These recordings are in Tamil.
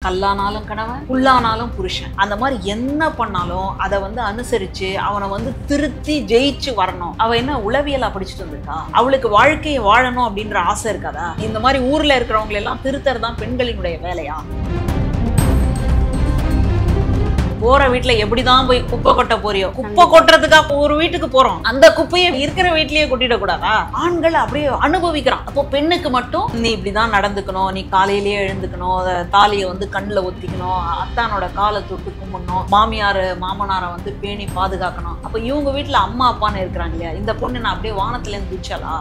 கல்லானாலும் கணவன், புல்லானாலும் புருஷன். அந்த மாதிரி என்ன பண்ணாலும் அதை வந்து அனுசரிச்சு அவனை வந்து திருத்தி ஜெயிச்சு வரணும். அவ என்ன உளவியலா படிச்சுட்டு வந்திருக்கா? அவளுக்கு வாழ்க்கையை வாழணும் அப்படின்ற ஆசை இருக்காதா? இந்த மாதிரி ஊர்ல இருக்கிறவங்க எல்லாம் திருத்தறதான் பெண்களினுடைய வேலையா? போற வீட்டுல எப்படிதான் போய் குப்பை கொட்ட போறியோ, குப்பை கொட்டுறதுக்காக ஒரு வீட்டுக்கு போறோம், அந்த குப்பையை இருக்கிற வீட்லயே கொட்டிட கூடாதா? ஆண்கள் அப்படியே அனுபவிக்கிறான். அப்போ பெண்ணுக்கு மட்டும் நீ இப்படிதான் நடந்துக்கணும், நீ காலையிலேயே எழுந்துக்கணும், தாலியை வந்து கண்ணுல ஒத்திக்கணும், அத்தானோட காலை தொட்டு கும்பிடணும், மாமியார் மாமனாரை வந்து பேணி பாதுகாக்கணும். அப்ப இவங்க வீட்டுல அம்மா அப்பான்னு இருக்கிறாங்க இல்லையா, இந்த பொண்ணு நான் அப்படியே வானத்துல இருந்து குதிச்சாலா?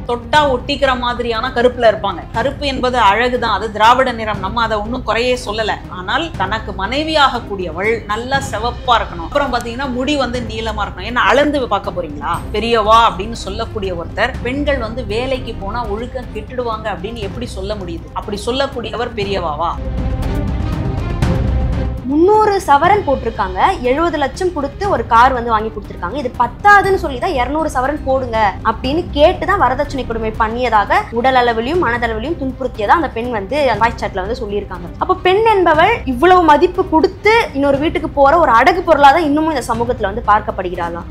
தொட்டா ஒட்டிக்கிற மாதிரியான கருப்புல இருப்பாங்க. கருப்பு என்பது அழகுதான், அது திராவிட நிறம், நம்ம அதை ஒன்றும் குறையே சொல்லல. ஆனால் தனக்கு மனைவியாக கூடியவள் நல்லா சிவப்பா இருக்கணும். அப்புறம் பாத்தீங்கன்னா முடி வந்து நீளமா இருக்கணும். என்ன அளந்து பார்க்க போறீங்களா? பெரியவா அப்படின்னு சொல்லக்கூடிய ஒருத்தர் பெண்கள் வந்து வேலைக்கு போனா ஒழுக்கம் கெட்டுடுவாங்க அப்படின்னு எப்படி சொல்ல முடியுது? அப்படி சொல்லக்கூடியவர் பெரியவாவா? 300 சவரன் போட்டிருக்காங்க, 70 லட்சம் கொடுத்து ஒரு கார் வந்து வாங்கி கொடுத்துருக்காங்க. இது பத்தாதுன்னு சொல்லி தான் 200 சவரன் போடுங்க அப்படின்னு கேட்டுதான் வரதட்சணை கொடுமை பண்ணியதாக உடல் அளவிலையும் மனதளவிலையும் துன்புறுத்தியதா அந்த பெண் வந்து வாய்ஸ் சாட்ல வந்து சொல்லியிருக்காங்க. அப்போ பெண் என்பவள் இவ்வளவு மதிப்பு கொடுத்து இன்னொரு வீட்டுக்கு போற ஒரு அடகு பொருளா தான் இன்னமும் இந்த சமூகத்துல வந்து பார்க்கப்படுகிறாளா?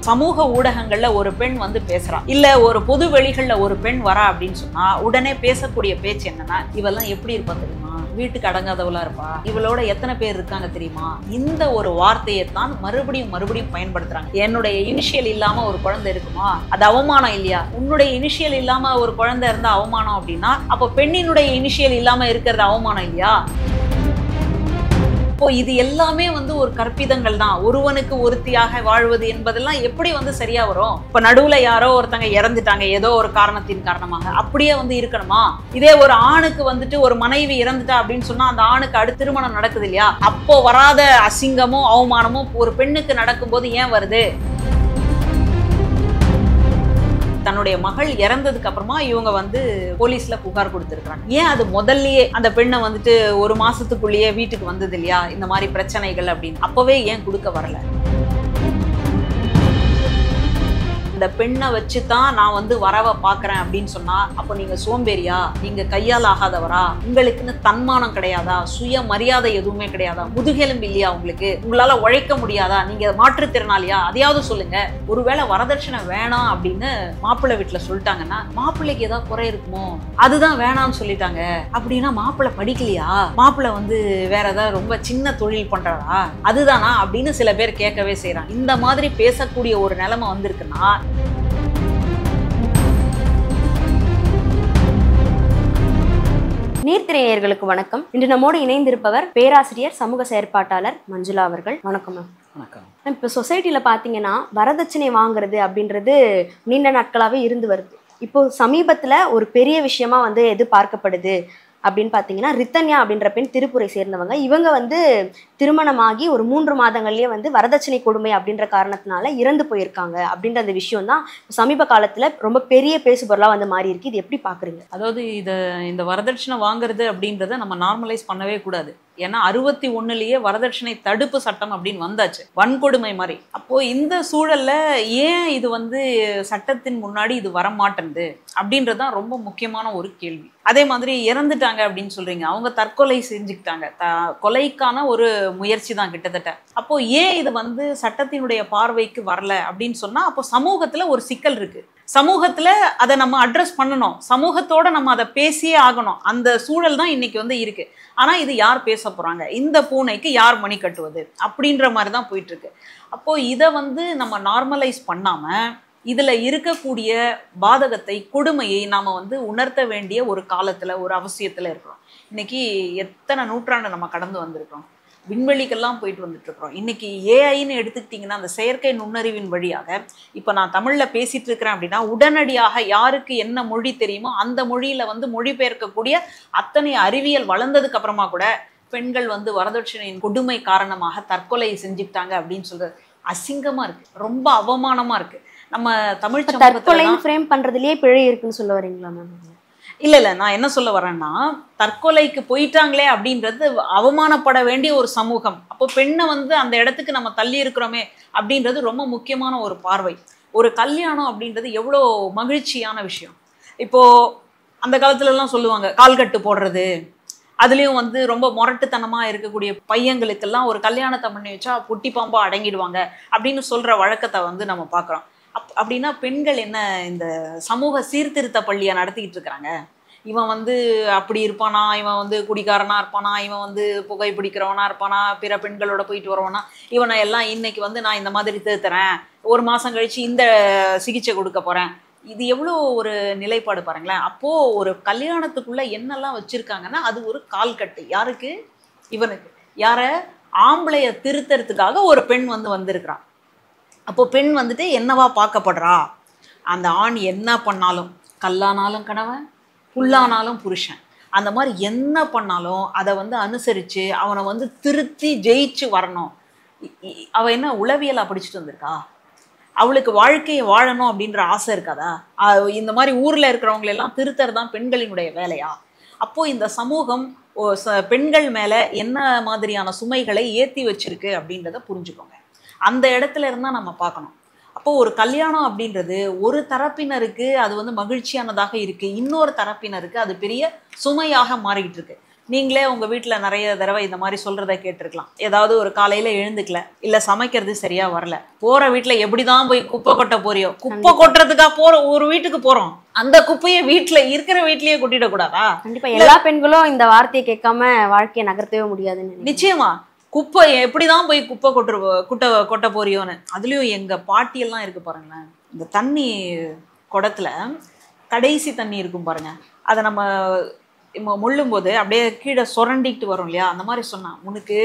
சமூக ஊடகங்கள்ல ஒரு பெண் வந்து பேசுறா, இல்ல ஒரு பொது வெளிகள்ல ஒரு பெண் வரா அப்படின்னு சொன்னா உடனே பேசக்கூடிய பேச்சு என்னன்னா, இவெல்லாம் எப்படி இருப்பா தெரியுமா, வீட்டுக்கு அடங்காதவளா இருப்பா, இவளோட எத்தனை பேர் இருக்காங்க தெரியுமா? இந்த ஒரு வார்த்தையை தான் மறுபடியும் பயன்படுத்துறாங்க. என்னுடைய இனிஷியல் இல்லாம ஒரு குழந்தை இருக்குமா, அது அவமானம் இல்லையா? உன்னுடைய இனிஷியல் இல்லாம ஒரு குழந்தை இருந்தா அவமானம் அப்படின்னா, அப்ப பெண்ணினுடைய இனிஷியல் இல்லாம இருக்கிறது அவமானம் இல்லையா? இப்போ இது எல்லாமே வந்து ஒரு கற்பிதங்கள் தான். ஒருவனுக்கு ஒருத்தியாக வாழ்வது என்பதெல்லாம் எப்படி வந்து சரியா வரும்? இப்ப நடுவுல யாரோ ஒருத்தங்க இறந்துட்டாங்க ஏதோ ஒரு காரணத்தின் காரணமாக, அப்படியே வந்து இருக்கணுமா? இதே ஒரு ஆணுக்கு வந்துட்டு ஒரு மனைவி இறந்துட்டா அப்படின்னு சொன்னா அந்த ஆணுக்கு அடுத்து திருமணம் நடக்குது இல்லையா, அப்போ வராத அசிங்கமும் அவமானமும் ஒரு பெண்ணுக்கு நடக்கும்போது ஏன் வருது? தன்னுடைய மகள் இறந்ததுக்கு அப்புறமா இவங்க வந்து போலீஸ்ல புகார் கொடுத்திருக்காங்க. ஏன் அது முதல்லயே அந்த பெண்ணை வந்துட்டு ஒரு மாசத்துக்குள்ளேயே வீட்டுக்கு வந்தது இல்லையா இந்த மாதிரி பிரச்சனைகள் அப்படின்னு, அப்பவே ஏன் கொடுக்க வரல? இந்த பெண்ணை வச்சுதான் நான் வந்து வரவ பாக்குறேன் அப்படின்னு சொன்னா, அப்போ நீங்க சோம்பேறியா? நீங்க கையால் ஆகாதவரா? உங்களுக்குன்னு தன்மானம் கிடையாதா? சுய மரியாதை எதுவுமே கிடையாதா? முதுகெலும்பு இல்லையா உங்களுக்கு? உங்களால உழைக்க முடியாதா? நீங்க மாற்றுத்திறனாளியா? அதையாவது சொல்லுங்க. ஒருவேளை வரதட்சணை வேணாம் அப்படின்னு மாப்பிள்ளை வீட்டுல சொல்லிட்டாங்கன்னா, மாப்பிள்ளைக்கு ஏதாவது குறை இருக்குமோ, அதுதான் வேணாம்னு சொல்லிட்டாங்க அப்படின்னா, மாப்பிள்ளை படிக்கலையா? மாப்பிள்ளை வந்து வேற ஏதாவது ரொம்ப சின்ன தொழில் பண்றாரா? அதுதானா அப்படின்னு சில பேர் கேட்கவே செய்யறாங்க. இந்த மாதிரி பேசக்கூடிய ஒரு நிலைமை வந்திருக்குன்னா, நீர்த்திரை நேயர்களுக்கு வணக்கம். இன்று நம்மோடு இணைந்திருப்பவர் பேராசிரியர் சமூக செயற்பாட்டாளர் மஞ்சுளா அவர்கள். வணக்கம் மேம். வணக்கம். இப்போ சொசைட்டில பாத்தீங்கன்னா வரதட்சணை வாங்குறது அப்படின்றது நீண்ட நாட்களாவே இருந்து வருது. இப்போ சமீபத்துல ஒரு பெரிய விஷயமா வந்து எது பார்க்கப்படுது அப்படின்னு பார்த்தீங்கன்னா, ரித்தன்யா அப்படின்ற பெண் திருப்பூரை சேர்ந்தவங்க. இவங்க வந்து திருமணமாகி ஒரு 3 மாதங்கள்லேயே வந்து வரதட்சணை கொடுமை அப்படின்ற காரணத்தினால இறந்து போயிருக்காங்க அப்படின்ற அந்த விஷயம் தான் சமீப காலத்தில் ரொம்ப பெரிய பேசுபொருளாக வந்து மாறி இருக்கு. இது எப்படி பார்க்குறீங்க? அதாவது இந்த வரதட்சணை வாங்குறது அப்படின்றத நம்ம நார்மலைஸ் பண்ணவே கூடாது. ஏன்னா 61லயே வரதட்சணை தடுப்பு சட்டம் அப்படின்னு வந்தாச்சு, வன்கொடுமை மாதிரி. அப்போ இந்த சூழல்ல ஏன் இது வந்து சட்டத்தின் முன்னாடி இது வரமாட்டேங்குது அப்படின்றதுதான் ரொம்ப முக்கியமான ஒரு கேள்வி. அதே மாதிரி இறந்துட்டாங்க அப்படின்னு சொல்றீங்க, அவங்க தற்கொலை செஞ்சுக்கிட்டாங்க, கொலைக்கான ஒரு முயற்சி தான் கிட்டத்தட்ட. அப்போ ஏன் இது வந்து சட்டத்தினுடைய பார்வைக்கு வரல அப்படின்னு சொன்னா, அப்போ சமூகத்துல ஒரு சிக்கல் இருக்கு. சமூகத்துல அதை நம்ம அட்ரஸ் பண்ணணும், சமூகத்தோட நம்ம அதை பேசியே ஆகணும். அந்த சூழல் தான் இன்னைக்கு வந்து இருக்கு. ஆனா இது யார் பேச போறாங்க? இந்த பூனைக்கு யார் மணி கட்டுவது அப்படின்ற மாதிரி தான் போயிட்டு இருக்கு. அப்போ இதை வந்து நம்ம நார்மலைஸ் பண்ணாம இதுல இருக்கக்கூடிய பாதகத்தை, கொடுமையை நாம வந்து உணர்த்த வேண்டிய ஒரு காலத்துல, ஒரு அவசியத்துல இருக்கிறோம். இன்னைக்கு எத்தனை நூற்றாண்டு நம்ம கடந்து வந்திருக்கிறோம், விண்வெளிக்கெல்லாம் போயிட்டு வந்துட்டு இருக்கிறோம். இன்னைக்கு ஏஐன்னு எடுத்துக்கிட்டிங்கன்னா, அந்த செயற்கை நுண்ணறிவின் வழியாக இப்போ நான் தமிழில் பேசிட்டு இருக்கிறேன் அப்படின்னா, உடனடியாக யாருக்கு என்ன மொழி தெரியுமோ அந்த மொழியில வந்து மொழிபெயர்க்கக்கூடிய அத்தனை அறிவியல் வளர்ந்ததுக்கு அப்புறமா கூட பெண்கள் வந்து வரதட்சணையின் கொடுமை காரணமாக தற்கொலை செஞ்சுக்கிட்டாங்க அப்படின்னு சொல்றது அசிங்கமா இருக்கு, ரொம்ப அவமானமா இருக்கு. நம்ம தமிழ் தற்கொலை ஃப்ரேம் பண்றதுலயே பிழை இருக்குன்னு சொல்ல வரீங்களா மேம்? இல்ல நான் என்ன சொல்ல வரேன்னா, தற்கொலைக்கு போயிட்டாங்களே அப்படின்றது அவமானப்பட வேண்டிய ஒரு சமூகம். அப்போ பெண்ணை வந்து அந்த இடத்துக்கு நம்ம தள்ளி இருக்கிறோமே அப்படின்றது ரொம்ப முக்கியமான ஒரு பார்வை. ஒரு கல்யாணம் அப்படின்றது எவ்வளோ மகிழ்ச்சியான விஷயம். இப்போ அந்த காலத்துலலாம் சொல்லுவாங்க கால்கட்டு போடுறது, அதுலேயும் வந்து ரொம்ப முரட்டுத்தனமாக இருக்கக்கூடிய பையங்களுக்கெல்லாம் ஒரு கல்யாணத்தை பண்ணி வச்சா பொட்டி பாம்பா அடங்கிடுவாங்க அப்படின்னு சொல்கிற வழக்கத்தை வந்து நம்ம பார்க்குறோம். அப்படின்னா பெண்கள் என்ன இந்த சமூக சீர்திருத்த பள்ளியை நடத்திக்கிட்டு இருக்கிறாங்க? இவன் வந்து அப்படி இருப்பானா, இவன் வந்து குடிகாரனா இருப்பானா, இவன் வந்து புகை பிடிக்கிறவனா இருப்பானா, பிற பெண்களோட போயிட்டு வருவானா, இவனை எல்லாம் இன்னைக்கு வந்து நான் இந்த மாதிரி திருத்துறேன், ஒரு மாதம் கழித்து இந்த சிகிச்சை கொடுக்க போகிறேன். இது எவ்வளோ ஒரு நிலைப்பாடு பாருங்களேன். அப்போது ஒரு கல்யாணத்துக்குள்ளே என்னெல்லாம் வச்சுருக்காங்கன்னா அது ஒரு கால்கட்டு. யாருக்கு? இவனுக்கு. யாரை? ஆம்பளைய திருத்தறதுக்காக ஒரு பெண் வந்து வந்திருக்கிறான். அப்போ பெண் வந்துட்டு என்னவா பார்க்கப்படுறா? அந்த ஆண் என்ன பண்ணாலும், கல்லானாலும் கணவன், புல்லானாலும் புருஷன், அந்த மாதிரி என்ன பண்ணாலும் அதை வந்து அனுசரித்து அவனை வந்து திருத்தி ஜெயிச்சு வரணும். அவள் என்ன உளவியலா படிச்சுட்டு வந்திருக்கா? அவளுக்கு வாழ்க்கையை வாழணும் அப்படின்ற ஆசை இருக்காதா? இந்த மாதிரி ஊரில் இருக்கிறவங்களெல்லாம் திருத்தர் தான் பெண்களினுடைய வேலையா? அப்போது இந்த சமூகம் பெண்கள் மேலே என்ன மாதிரியான சுமைகளை ஏற்றி வச்சிருக்கு அப்படின்றத புரிஞ்சுக்கோங்க. அந்த இடத்துல இருந்தால் நம்ம பார்க்கணும். அப்போது ஒரு கல்யாணம் அப்படின்றது ஒரு தரப்பினருக்கு அது வந்து மகிழ்ச்சியானதாக இருக்குது, இன்னொரு தரப்பினருக்கு அது பெரிய சுமையாக மாறிக்கிட்டு இருக்கு. நீங்களே உங்கள் வீட்டில் நிறைய தடவை இந்த மாதிரி சொல்கிறத கேட்டிருக்கலாம். ஏதாவது ஒரு காலையில் எழுந்துக்கல, இல்லை சமைக்கிறது சரியாக வரல, போகிற வீட்டில் எப்படி தான் போய் குப்பை கொட்ட போறியோ, குப்பை கொட்டுறதுக்காக போகிற ஒரு வீட்டுக்கு போகிறோம், அந்த குப்பையை வீட்டில் இருக்கிற வீட்லேயே கொட்டிடக்கூடாதா? கண்டிப்பாக எல்லா பெண்களும் இந்த வார்த்தையை கேட்காம வாழ்க்கையை நகர்த்தவே முடியாதுன்னு. நிச்சயமா. குப்பை எப்படி தான் போய் குப்பை கொட்ட போறியோன்னு. அதுலேயும் எங்கள் பாட்டியெல்லாம் இருக்குது பாருங்களேன், இந்த தண்ணி குடத்துல கடைசி தண்ணி இருக்கும் பாருங்க, அதை நம்ம முள்ளும்போது அப்படியே கீழே சுரண்டிட்டு வரும் இல்லையா, அந்த மாதிரி சொன்னான், உனக்கு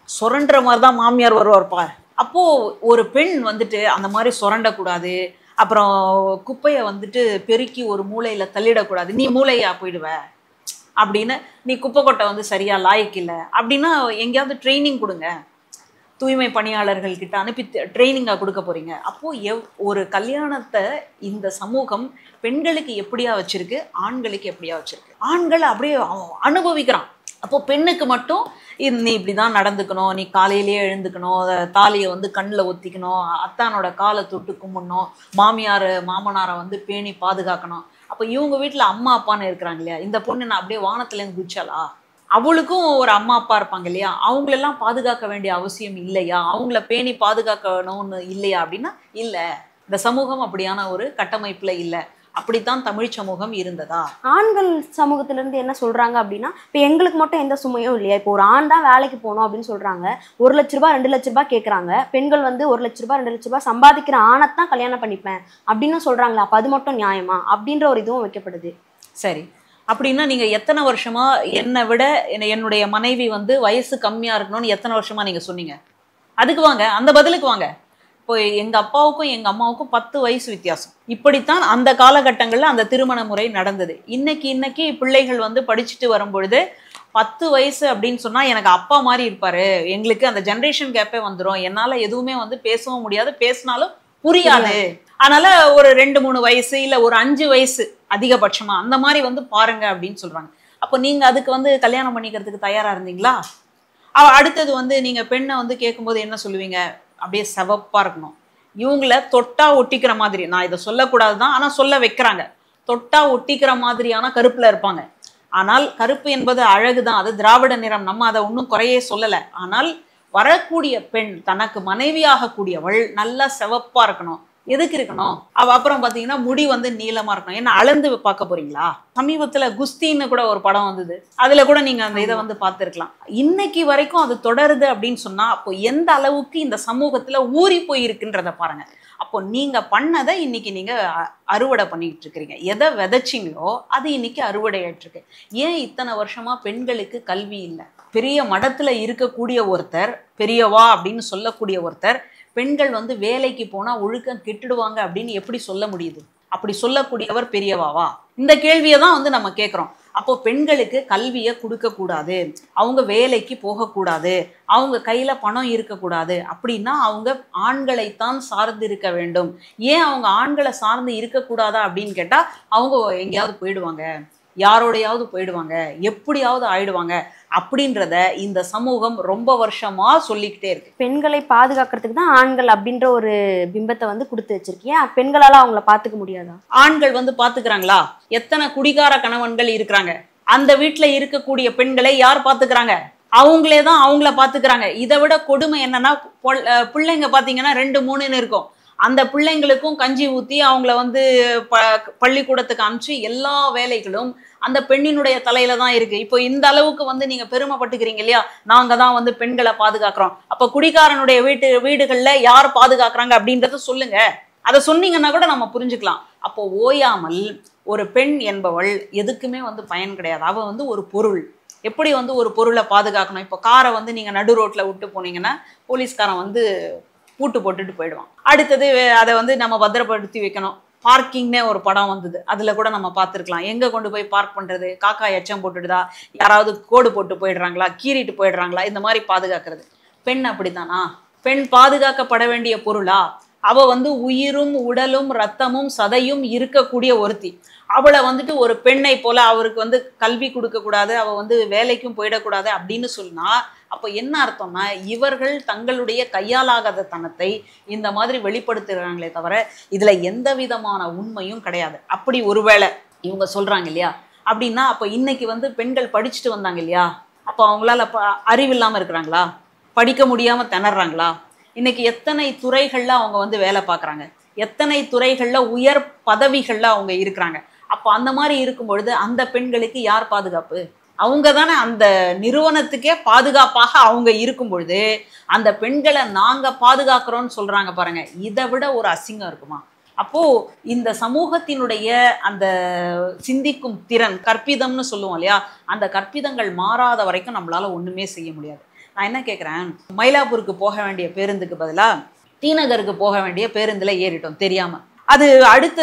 சுரண்டுற மாதிரி தான் மாமியார் வருவார் பார். அப்போது ஒரு பெண் வந்துட்டு அந்த மாதிரி சுரண்டக்கூடாது, அப்புறம் குப்பையை வந்துட்டு பெருக்கி ஒரு மூளையில் தள்ளிடக்கூடாது, நீ மூளையா போயிடுவ அப்படின்னு, நீ குப்பை கொட்டை வந்து சரியா லாய்க்கு இல்லை அப்படின்னா எங்கேயாவது ட்ரைனிங் கொடுங்க, தூய்மை பணியாளர்கள்கிட்ட அனுப்பி ட்ரைனிங்காக கொடுக்க போகிறீங்க. அப்போது ஒரு கல்யாணத்தை இந்த சமூகம் பெண்களுக்கு எப்படியா வச்சுருக்கு, ஆண்களுக்கு எப்படியா வச்சுருக்கு. ஆண்கள் அப்படியே அனுபவிக்கிறான். அப்போது பெண்ணுக்கு மட்டும் நீ இப்படி தான் நடந்துக்கணும், நீ காலையிலேயே எழுந்துக்கணும், தாலியை வந்து கண்ணில் ஒத்திக்கணும், அத்தானோட காலை தொட்டு கும்பிடணும், மாமியார் மாமனாரை வந்து பேணி பாதுகாக்கணும். அப்போ இவங்க வீட்டில் அம்மா அப்பான்னு இருக்கிறாங்க இல்லையா, இந்த பொண்ணு நான் அப்படியே வானத்துலேருந்து குதிச்சாலா? அவளுக்கும் ஒரு அம்மா அப்பா இருப்பாங்க இல்லையா, அவங்களெல்லாம் பாதுகாக்க வேண்டிய அவசியம் இல்லையா, அவங்கள பேணி பாதுகாக்கணும்னு இல்லையா அப்படின்னா இல்லை. இந்த சமூகம் அப்படியான ஒரு கட்டமைப்பில் இல்லை. அப்படித்தான் தமிழ் சமூகம் இருந்ததா? ஆண்கள் சமூகத்திலேருந்து என்ன சொல்கிறாங்க அப்படின்னா, இப்போ எங்களுக்கு மட்டும் எந்த சுமையும் இல்லையா, இப்போ ஒரு ஆண் தான் வேலைக்கு போகணும் அப்படின்னு சொல்கிறாங்க, 1 லட்ச ரூபா 2 லட்ச ரூபா கேட்குறாங்க, பெண்கள் வந்து 1 லட்ச ரூபா 2 லட்ச ரூபா சம்பாதிக்கிற ஆணைத்தான் கல்யாணம் பண்ணிப்பேன் அப்படின்னு சொல்கிறாங்களா? அப்போ அது மட்டும் நியாயமா அப்படின்ற ஒரு இதுவும் வைக்கப்படுது. சரி, அப்படின்னா நீங்கள் எத்தனை வருஷமாக என்னை விட என்னுடைய மனைவி வந்து வயசு கம்மியாக இருக்கணும்னு எத்தனை வருஷமாக நீங்கள் சொன்னீங்க? அதுக்கு வாங்க, அந்த பதிலுக்கு வாங்க. இப்போ எங்கள் அப்பாவுக்கும் எங்கள் அம்மாவுக்கும் 10 வயசு வித்தியாசம். இப்படித்தான் அந்த காலகட்டங்களில் அந்த திருமண முறை நடந்தது. இன்னைக்கு பிள்ளைகள் வந்து படிச்சுட்டு வரும்பொழுது 10 வயசு அப்படின்னு சொன்னால் எனக்கு அப்பா மாதிரி இருப்பார், எங்களுக்கு அந்த ஜென்ரேஷன் கேப்பே வந்துடும், என்னால் எதுவுமே வந்து பேசவும் முடியாது, பேசினாலும் புரியாது, அதனால் ஒரு 2-3 வயசு இல்லை ஒரு 5 வயசு அதிகபட்சமாக அந்த மாதிரி வந்து பாருங்க அப்படின்னு சொல்கிறாங்க. அப்போ நீங்கள் அதுக்கு வந்து கல்யாணம் பண்ணிக்கிறதுக்கு தயாராக இருந்தீங்களா? அடுத்தது வந்து நீங்கள் பெண்ணை வந்து கேட்கும்போது என்ன சொல்லுவீங்க? அப்படியே சிவப்பாக இருக்கணும், இவங்கள தொட்டா ஒட்டிக்கிற மாதிரி, நான் இதை சொல்லக்கூடாது தான் ஆனால் சொல்ல வைக்கிறாங்க, தொட்டா ஒட்டிக்கிற மாதிரியான கருப்பில் இருப்பாங்க. ஆனால் கருப்பு என்பது அழகு தான், அது திராவிட நிறம், நம்ம அதை ஒன்றும் குறையே சொல்லலை. ஆனால் வரக்கூடிய பெண் தனக்கு மனைவியாக கூடியவள் நல்லா சிவப்பாக இருக்கணும். எதுக்கு இருக்கணும்? அப்புறம் பார்த்தீங்கன்னா முடி வந்து நீளமாக இருக்கணும். ஏன்னா அளந்து பார்க்க போறீங்களா? சமீபத்தில் குஸ்தின்னு கூட ஒரு படம் வந்தது, அதில் கூட நீங்கள் அந்த இதை வந்து பார்த்துருக்கலாம். இன்னைக்கு வரைக்கும் அது தொடருது அப்படின்னு சொன்னால் அப்போ எந்த அளவுக்கு இந்த சமூகத்தில் ஊறி போயிருக்குன்றத பாருங்க. அப்போ நீங்கள் பண்ணதை இன்னைக்கு நீங்கள் அறுவடை பண்ணிக்கிட்டு இருக்கிறீங்க. எதை விதைச்சிங்களோ அது இன்னைக்கு அறுவடை ஆயிட்டுருக்கு. ஏன் இத்தனை வருஷமா பெண்களுக்கு கல்வி இல்லை? பெரிய மடத்தில் இருக்கக்கூடிய ஒருத்தர், பெரியவா அப்படின்னு சொல்லக்கூடிய ஒருத்தர், பெண்கள் வந்து வேலைக்கு போனால் ஒழுக்கம் கெட்டுடுவாங்க அப்படின்னு எப்படி சொல்ல முடியுது? அப்படி சொல்லக்கூடியவர் பெரியவாவா? இந்த கேள்வியை தான் வந்து நம்ம கேட்குறோம். அப்போ பெண்களுக்கு கல்வியை கொடுக்கக்கூடாது, அவங்க வேலைக்கு போகக்கூடாது, அவங்க கையில் பணம் இருக்கக்கூடாது அப்படின்னா அவங்க ஆண்களைத்தான் சார்ந்து இருக்க வேண்டும். ஏன் அவங்க ஆண்களை சார்ந்து இருக்கக்கூடாதா அப்படின்னு கேட்டால் அவங்க எங்கேயாவது போயிடுவாங்க, யாரோடையாவது போயிடுவாங்க, எப்படியாவது ஆயிடுவாங்க அப்படின்றத இந்த சமூகம் ரொம்ப வருஷமா சொல்லிக்கிட்டே இருக்கு. பெண்களை பாதுகாக்கிறதுக்கு தான் ஆண்கள் அப்படின்ற ஒரு பிம்பத்தை வந்து கொடுத்து வச்சிருக்கீங்க. பெண்களால அவங்கள பாத்துக்க முடியாதா? ஆண்கள் வந்து பாத்துக்கிறாங்களா? எத்தனை குடிகார கணவன்கள் இருக்கிறாங்க, அந்த வீட்டுல இருக்கக்கூடிய பெண்களை யார் பாத்துக்கிறாங்க? அவங்களே தான் அவங்கள பாத்துக்கிறாங்க. இதை விட கொடுமை என்னன்னா, பிள்ளைங்க பாத்தீங்கன்னா 2-3 இருக்கும். அந்த பிள்ளைங்களுக்கும் கஞ்சி ஊத்தி அவங்கள வந்து பள்ளிக்கூடத்துக்கு அனுப்பிச்சு எல்லா வேலைகளும் அந்த பெண்ணினுடைய தலையில தான் இருக்கு. இப்போ இந்த அளவுக்கு வந்து நீங்க பெருமைப்பட்டுக்கிறீங்க இல்லையா, நாங்க தான் வந்து பெண்களை பாதுகாக்கிறோம். அப்ப குடிகாரனுடைய வீடுகள்ல யார் பாதுகாக்கிறாங்க அப்படின்றத சொல்லுங்க. அதை சொன்னீங்கன்னா கூட நம்ம புரிஞ்சுக்கலாம். அப்போ ஓயாமல் ஒரு பெண் என்பவள் எதுக்குமே வந்து பயன் கிடையாது. அவ வந்து ஒரு பொருள். எப்படி வந்து ஒரு பொருளை பாதுகாக்கணும்? இப்போ காரை வந்து நீங்க நடு ரோட்ல விட்டு போனீங்கன்னா போலீஸ்காரன் வந்து பூட்டு போட்டுட்டு போயிடுவான். அடுத்தது அதை வந்து நம்ம பத்திரப்படுத்தி வைக்கணும். பார்க்கிங்னே ஒரு படம் வந்தது, அதுல கூட நம்ம பார்த்துருக்கலாம். எங்க கொண்டு போய் பார்க் பண்றது? காக்கா எச்சம் போட்டுடுதா, யாராவது கோடு போட்டு போயிடுறாங்களா, கீறிட்டு போயிடுறாங்களா, இந்த மாதிரி பாதுகாக்கிறது. பெண் அப்படித்தானா? பெண் பாதுகாக்கப்பட வேண்டிய பொருளா? அவ வந்து உயிரும் உடலும் ரத்தமும் சதையும் இருக்கக்கூடிய ஒருத்தி. அவளை வந்துட்டு ஒரு பெண்ணை போல அவருக்கு வந்து கல்வி கொடுக்க கூடாது, அவ வந்து வேலைக்கும் போயிடக்கூடாது அப்படின்னு சொன்னா அப்போ என்ன அர்த்தம்னா, இவர்கள் தங்களுடைய கையாலாகாத தனத்தை இந்த மாதிரி வெளிப்படுத்துகிறாங்களே தவிர இதுல எந்த விதமான உண்மையும் கிடையாது. அப்படி ஒருவேளை இவங்க சொல்றாங்க இல்லையா அப்படின்னா, அப்போ இன்னைக்கு வந்து பெண்கள் படிச்சுட்டு வந்தாங்க இல்லையா, அப்போ அவங்களால அறிவில்லாம இருக்கிறாங்களா? படிக்க முடியாம திணறாங்களா? இன்னைக்கு எத்தனை துறைகள்ல அவங்க வந்து வேலை பார்க்குறாங்க, எத்தனை துறைகள்ல உயர் பதவிகள்ல அவங்க இருக்கிறாங்க. அப்போ அந்த மாதிரி இருக்கும் பொழுது அந்த பெண்களுக்கு யார் பாதுகாப்பு? அவங்க தானே அந்த நிறுவனத்துக்கே பாதுகாப்பாக அவங்க இருக்கும் பொழுது அந்த பெண்களை நாங்க பாதுகாக்கிறோம்னு சொல்றாங்க பாருங்க. இதை விட ஒரு அசிங்கம் இருக்குமா? அப்போ இந்த சமூகத்தினுடைய அந்த சிந்திக்கும் திறன், கற்பிதம்னு சொல்லுவோம் இல்லையா, அந்த கற்பிதங்கள் மாறாத வரைக்கும் நம்மளால ஒண்ணுமே செய்ய முடியாது. நான் என்ன கேட்குறேன், மயிலாப்பூருக்கு போக வேண்டிய பேருந்துக்கு பதிலாக டிநகருக்கு போக வேண்டிய பேருந்தில் ஏறிட்டோம் தெரியாம. அது அடுத்த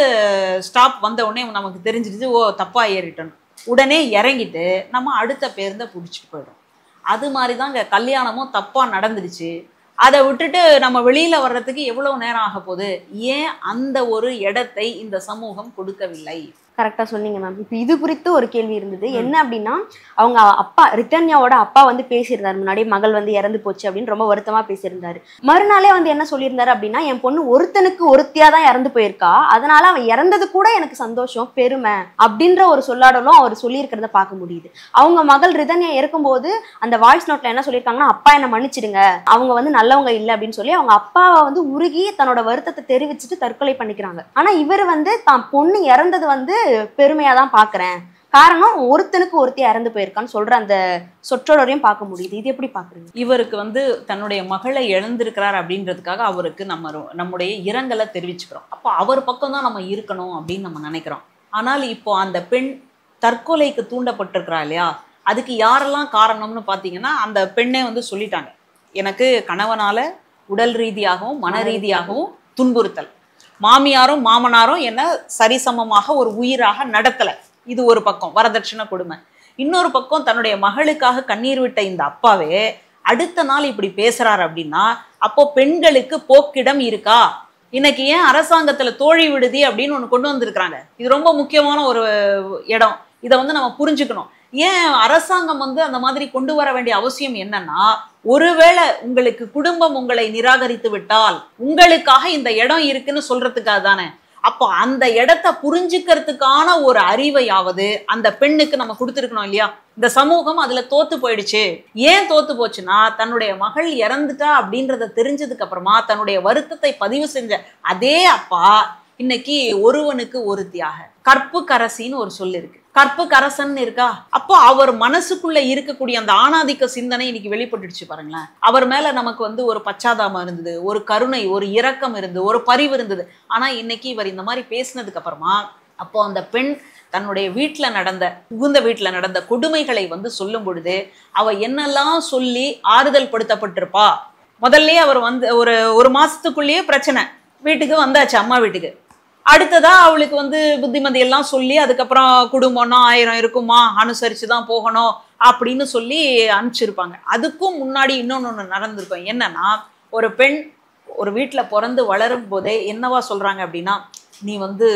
ஸ்டாப் வந்த உடனே நமக்கு தெரிஞ்சிருச்சு, ஓ தப்பா ஏறிட்டோம். உடனே இறங்கிட்டு நம்ம அடுத்த பேருந்தை பிடிச்சிட்டு போயிடும். அது மாதிரி தாங்க கல்யாணமும் தப்பா நடந்துடுச்சு. அதை விட்டுட்டு நம்ம வெளியில வர்றதுக்கு எவ்வளவு நேரம் ஆக போகுது? ஏன் அந்த ஒரு இடத்தை இந்த சமூகம் கொடுக்கவில்லை? கரெக்டா சொன்னீங்க மேம். இப்போ இது குறித்து ஒரு கேள்வி இருந்தது. என்ன அப்படின்னா, அவங்க அப்பா ரிட்டன்யாவோட அப்பா வந்து பேசியிருந்தாரு, முன்னாடி மகள் வந்து இறந்து போச்சு அப்படின்னு ரொம்ப வருத்தமா பேசியிருந்தாரு. மறுநாளே வந்து என்ன சொல்லியிருந்தாரு அப்படின்னா, என் பொண்ணு ஒருத்தனுக்கு ஒருத்தியா தான் இறந்து போயிருக்கா, அதனால அவன் இறந்தது கூட எனக்கு சந்தோஷம், பெருமை அப்படின்ற ஒரு சொல்லாடலும் அவர் சொல்லியிருக்கிறத பார்க்க முடியுது. அவங்க மகள் ரிட்டன்யா இருக்கும்போது அந்த வாய்ஸ் நோட்ல என்ன சொல்லியிருக்காங்கன்னா, அப்பா என்னை மன்னிச்சிடுங்க, அவங்க வந்து நல்லவங்க இல்லை அப்படின்னு சொல்லி அவங்க அப்பாவை வந்து உருகி தன்னோட வருத்தத்தை தெரிவிச்சுட்டு தற்கொலை பண்ணிக்கிறாங்க. ஆனா இவர் வந்து தான் பொண்ணு இறந்தது வந்து பெருமையா தான் பாக்குறேன், காரணம் ஒருத்தனுக்கு ஒருத்தி இறந்து போயிருக்கான்னு சொல்ற அந்த சொற்றொடரையும் பார்க்க முடியுது. இது எப்படி பாக்குறீங்க? இவருக்கு வந்து தன்னுடைய மகளை இழந்திருக்கிறார் அப்படின்றதுக்காக அவருக்கு நம்முடைய இரங்கலை தெரிவிச்சுக்கிறோம். அப்போ அவர் பக்கம் தான் நம்ம இருக்கணும் அப்படின்னு நம்ம நினைக்கிறோம். ஆனால் இப்போ அந்த பெண் தற்கொலைக்கு தூண்டப்பட்டிருக்கிறா இல்லையா, அதுக்கு யாரெல்லாம் காரணம்னு பார்த்தீங்கன்னா, அந்த பெண்ணே வந்து சொல்லிட்டாங்க, எனக்கு கணவனால உடல் ரீதியாகவும் மன ரீதியாகவும் துன்புறுத்தல், மாமியாரும் மாமனாரும் என்ன சரிசமமாக ஒரு உயிராக நடத்தலை. இது ஒரு பக்கம் வரதட்சணை கொடுமை. இன்னொரு பக்கம் தன்னுடைய மகளுக்காக கண்ணீர் விட்ட இந்த அப்பாவே அடுத்த நாள் இப்படி பேசுறாரு அப்படின்னா, அப்போ பெண்களுக்கு போக்கிடம் இருக்கா? இன்னைக்கு ஏன் அரசாங்கத்துல தோழி விடுதி அப்படின்னு ஒன்று கொண்டு வந்திருக்கிறாங்க. இது ரொம்ப முக்கியமான ஒரு இடம். இதை வந்து நம்ம புரிஞ்சுக்கணும். ஏன் அரசாங்கம் வந்து அந்த மாதிரி கொண்டு வர வேண்டிய அவசியம் என்னன்னா, ஒருவேளை உங்களுக்கு குடும்பம் உங்களை நிராகரித்து விட்டால் உங்களுக்காக இந்த இடம் இருக்குன்னு சொல்றதுக்காக தானே. அப்போ அந்த இடத்த புரிஞ்சுக்கிறதுக்கான ஒரு அறிவையாவது அந்த பெண்ணுக்கு நம்ம கொடுத்துருக்கணும் இல்லையா? இந்த சமூகம் அதுல தோத்து போயிடுச்சு. ஏன் தோத்து போச்சுன்னா, தன்னுடைய மகள் இறந்துட்டா அப்படின்றத தெரிஞ்சதுக்கு அப்புறமா தன்னுடைய வருத்தத்தை பதிவு செஞ்ச அதே அப்பா இன்னைக்கு ஒருவனுக்கு ஒருத்தியாக கற்பு கரசின்னு ஒரு சொல் இருக்கு, கற்பு கரசன் இருக்கா. அப்போ அவர் மனசுக்குள்ள இருக்கக்கூடிய அந்த ஆணாதிக்க சிந்தனை இன்னைக்கு வெளிப்பட்டுடுச்சு பாருங்களேன். அவர் மேல நமக்கு வந்து ஒரு பச்சாதாபம் இருந்தது, ஒரு கருணை, ஒரு இரக்கம் இருந்தது, ஒரு பரிவு இருந்தது. ஆனா இன்னைக்கு இவர் இந்த மாதிரி பேசினதுக்கு அப்புறமா அப்போ அந்த பெண் தன்னுடைய வீட்டுல நடந்த புகுந்த வீட்டுல நடந்த கொடுமைகளை வந்து சொல்லும் பொழுது அவ என்னெல்லாம் சொல்லி ஆறுதல் படுத்தப்பட்டிருப்பா. முதல்லயே அவர் வந்து ஒரு மாசத்துக்குள்ளேயே பிரச்சனை, வீட்டுக்கு வந்தாச்சு அம்மா வீட்டுக்கு. அடுத்ததா அவளுக்கு வந்து புத்திமதி எல்லாம் சொல்லி அதுக்கப்புறம் குடும்பம்னா 1000 இருக்குமா, அனுசரிச்சு தான் போகணும் அப்படின்னு சொல்லி அனுப்பிச்சிருப்பாங்க. அதுக்கும் முன்னாடி இன்னொன்று நடந்திருக்கும். என்னன்னா, ஒரு பெண் ஒரு வீட்டில் பிறந்து வளரும் போதே என்னவா சொல்றாங்க அப்படின்னா, நீ வந்து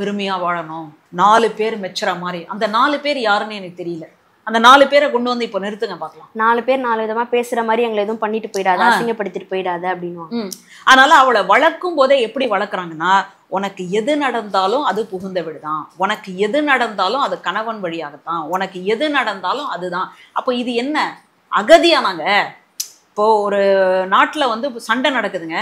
பெருமையா வாழணும், 4 பேர் மெச்சுற மாதிரி. அந்த 4 பேர் யாருன்னு எனக்கு தெரியல. அந்த 4 பேரை கொண்டு வந்து இப்போ நிறுத்துங்க பார்க்கலாம். 4 பேர் 4 விதமா பேசுற மாதிரி எங்களை எதுவும் பண்ணிட்டு போயிடாது, அசிங்கப்படுத்திட்டு போயிடாது அப்படின்னு. அதனால அவளை வளர்க்கும் போதே எப்படி வளர்க்குறாங்கன்னா, உனக்கு எது நடந்தாலும் அது புகுந்த வீடுதான், உனக்கு எது நடந்தாலும் அது கணவன் வழியாகத்தான், உனக்கு எது நடந்தாலும் அதுதான். அப்போ இது என்ன அகதியானாங்க? இப்போ ஒரு நாட்டுல வந்து சண்டை நடக்குதுங்க,